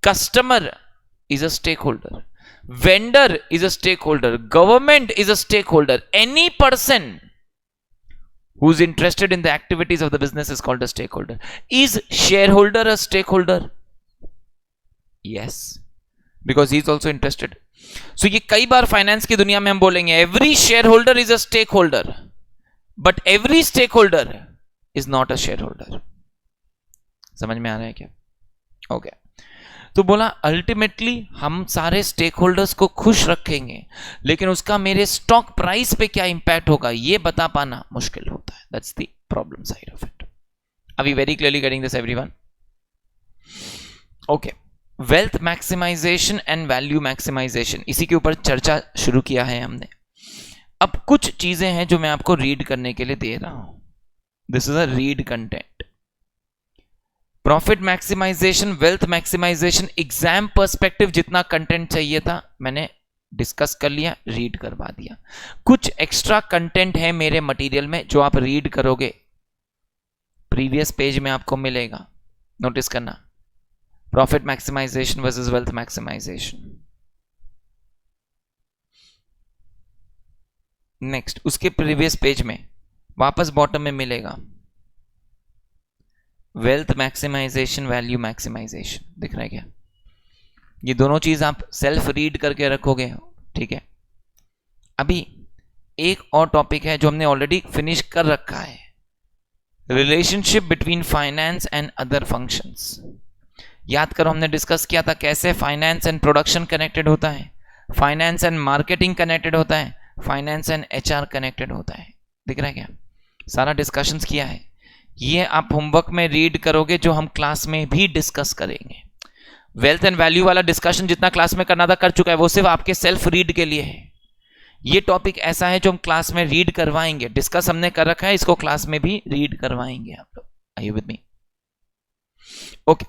Customer is a stakeholder. Vendor is a stakeholder. Government is a stakeholder. Any person who's interested in the activities of the business is called a stakeholder. Is shareholder a stakeholder? Yes, because he's also interested. So ये कई बार finance की दुनिया में हम बोलेंगे every shareholder is a stakeholder, but every stakeholder is not a shareholder. समझ में आ रहा है क्या? ओके, तो बोला अल्टीमेटली हम सारे स्टेक होल्डर्स को खुश रखेंगे, लेकिन उसका मेरे स्टॉक प्राइस पे क्या इंपैक्ट होगा ये बता पाना मुश्किल होता है। That's the problem side of it. Are we very clearly getting this everyone? Okay, wealth maximisation and value maximisation, इसी के ऊपर चर्चा शुरू किया है हमने। अब कुछ चीजें हैं जो मैं आपको रीड करने के लिए दे रहा हूं। This is a read content. Profit maximisation, wealth maximisation, exam perspective जितना कंटेंट चाहिए था मैंने डिस्कस कर लिया, रीड करवा दिया। कुछ एक्स्ट्रा कंटेंट है मेरे मटेरियल में जो आप रीड करोगे प्रीवियस पेज में आपको मिलेगा, नोटिस करना, profit maximisation versus wealth maximisation. Next उसके प्रीवियस पेज में वापस बॉटम में मिलेगा वेल्थ मैक्सिमाइजेशन, वैल्यू मैक्सिमाइजेशन। दिख रहा है क्या? ये दोनों चीज आप सेल्फ रीड करके रखोगे, ठीक है। अभी एक और टॉपिक है जो हमने ऑलरेडी फिनिश कर रखा है, relationship between finance and other functions. याद करो हमने डिस्कस किया था कैसे फाइनेंस एंड प्रोडक्शन कनेक्टेड होता है, फाइनेंस एंड मार्केटिंग कनेक्टेड होता है, फाइनेंस एंड एचआर कनेक्टेड होता है। दिख रहा है क्या? सारा डिस्कशंस किया है। ये आप होमवर्क में रीड करोगे जो हम क्लास में भी डिस्कस करेंगे। वेल्थ एंड वैल्यू वाला डिस्कशन जितना क्लास में करना था कर चुका है, वो सिर्फ आपके सेल्फ रीड के लिए है। ये टॉपिक ऐसा है जो हम क्लास में रीड करवाएंगे, डिस्कस हमने कर रखा है, इसको क्लास में भी रीड करवाएंगे आप लोग। Are you with me? Okay,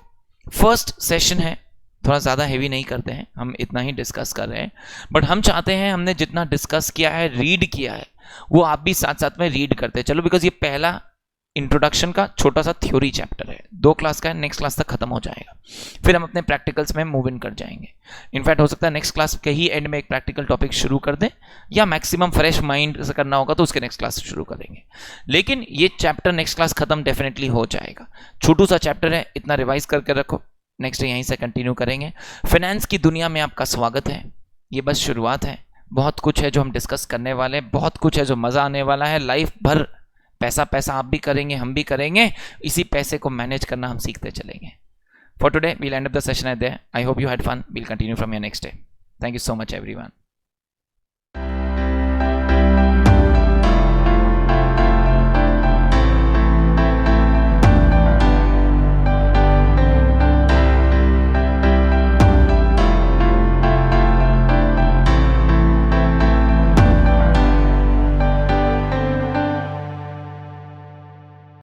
first session है, थोड़ा ज्यादा हेवी नहीं करते हैं, हम इतना ही डिस्कस कर रहे हैं, बट हम चाहते हैं हमने जितना डिस्कस किया है, रीड किया है, वो आप भी साथ साथ में रीड करते चलो, बिकॉज ये पहला इंट्रोडक्शन का छोटा सा थ्योरी चैप्टर है, 2 क्लास का है, नेक्स्ट क्लास तक खत्म हो जाएगा, फिर हम अपने प्रैक्टिकल्स में मूव इन कर जाएंगे। इनफैक्ट हो सकता है नेक्स्ट क्लास के ही एंड में एक प्रैक्टिकल टॉपिक शुरू कर दें, या मैक्सिमम फ्रेश माइंड से करना होगा तो उसके नेक्स्ट क्लास से शुरू करेंगे, लेकिन ये चैप्टर नेक्स्ट क्लास खत्म डेफिनेटली हो जाएगा। छोटू सा चैप्टर है, इतना रिवाइज करके रखो, नेक्स्ट यहीं से कंटिन्यू करेंगे। फाइनेंस की दुनिया में आपका स्वागत है, ये बस शुरुआत है, बहुत कुछ है जो हम डिस्कस करने वाले हैं, बहुत कुछ है जो मजा आने वाला है, लाइफ भर पैसा पैसा आप भी करेंगे, हम भी करेंगे, इसी पैसे को मैनेज करना हम सीखते चलेंगे। For today we'll end up the session at there. I hope you had fun. We'll continue from your next day. Thank you so much everyone.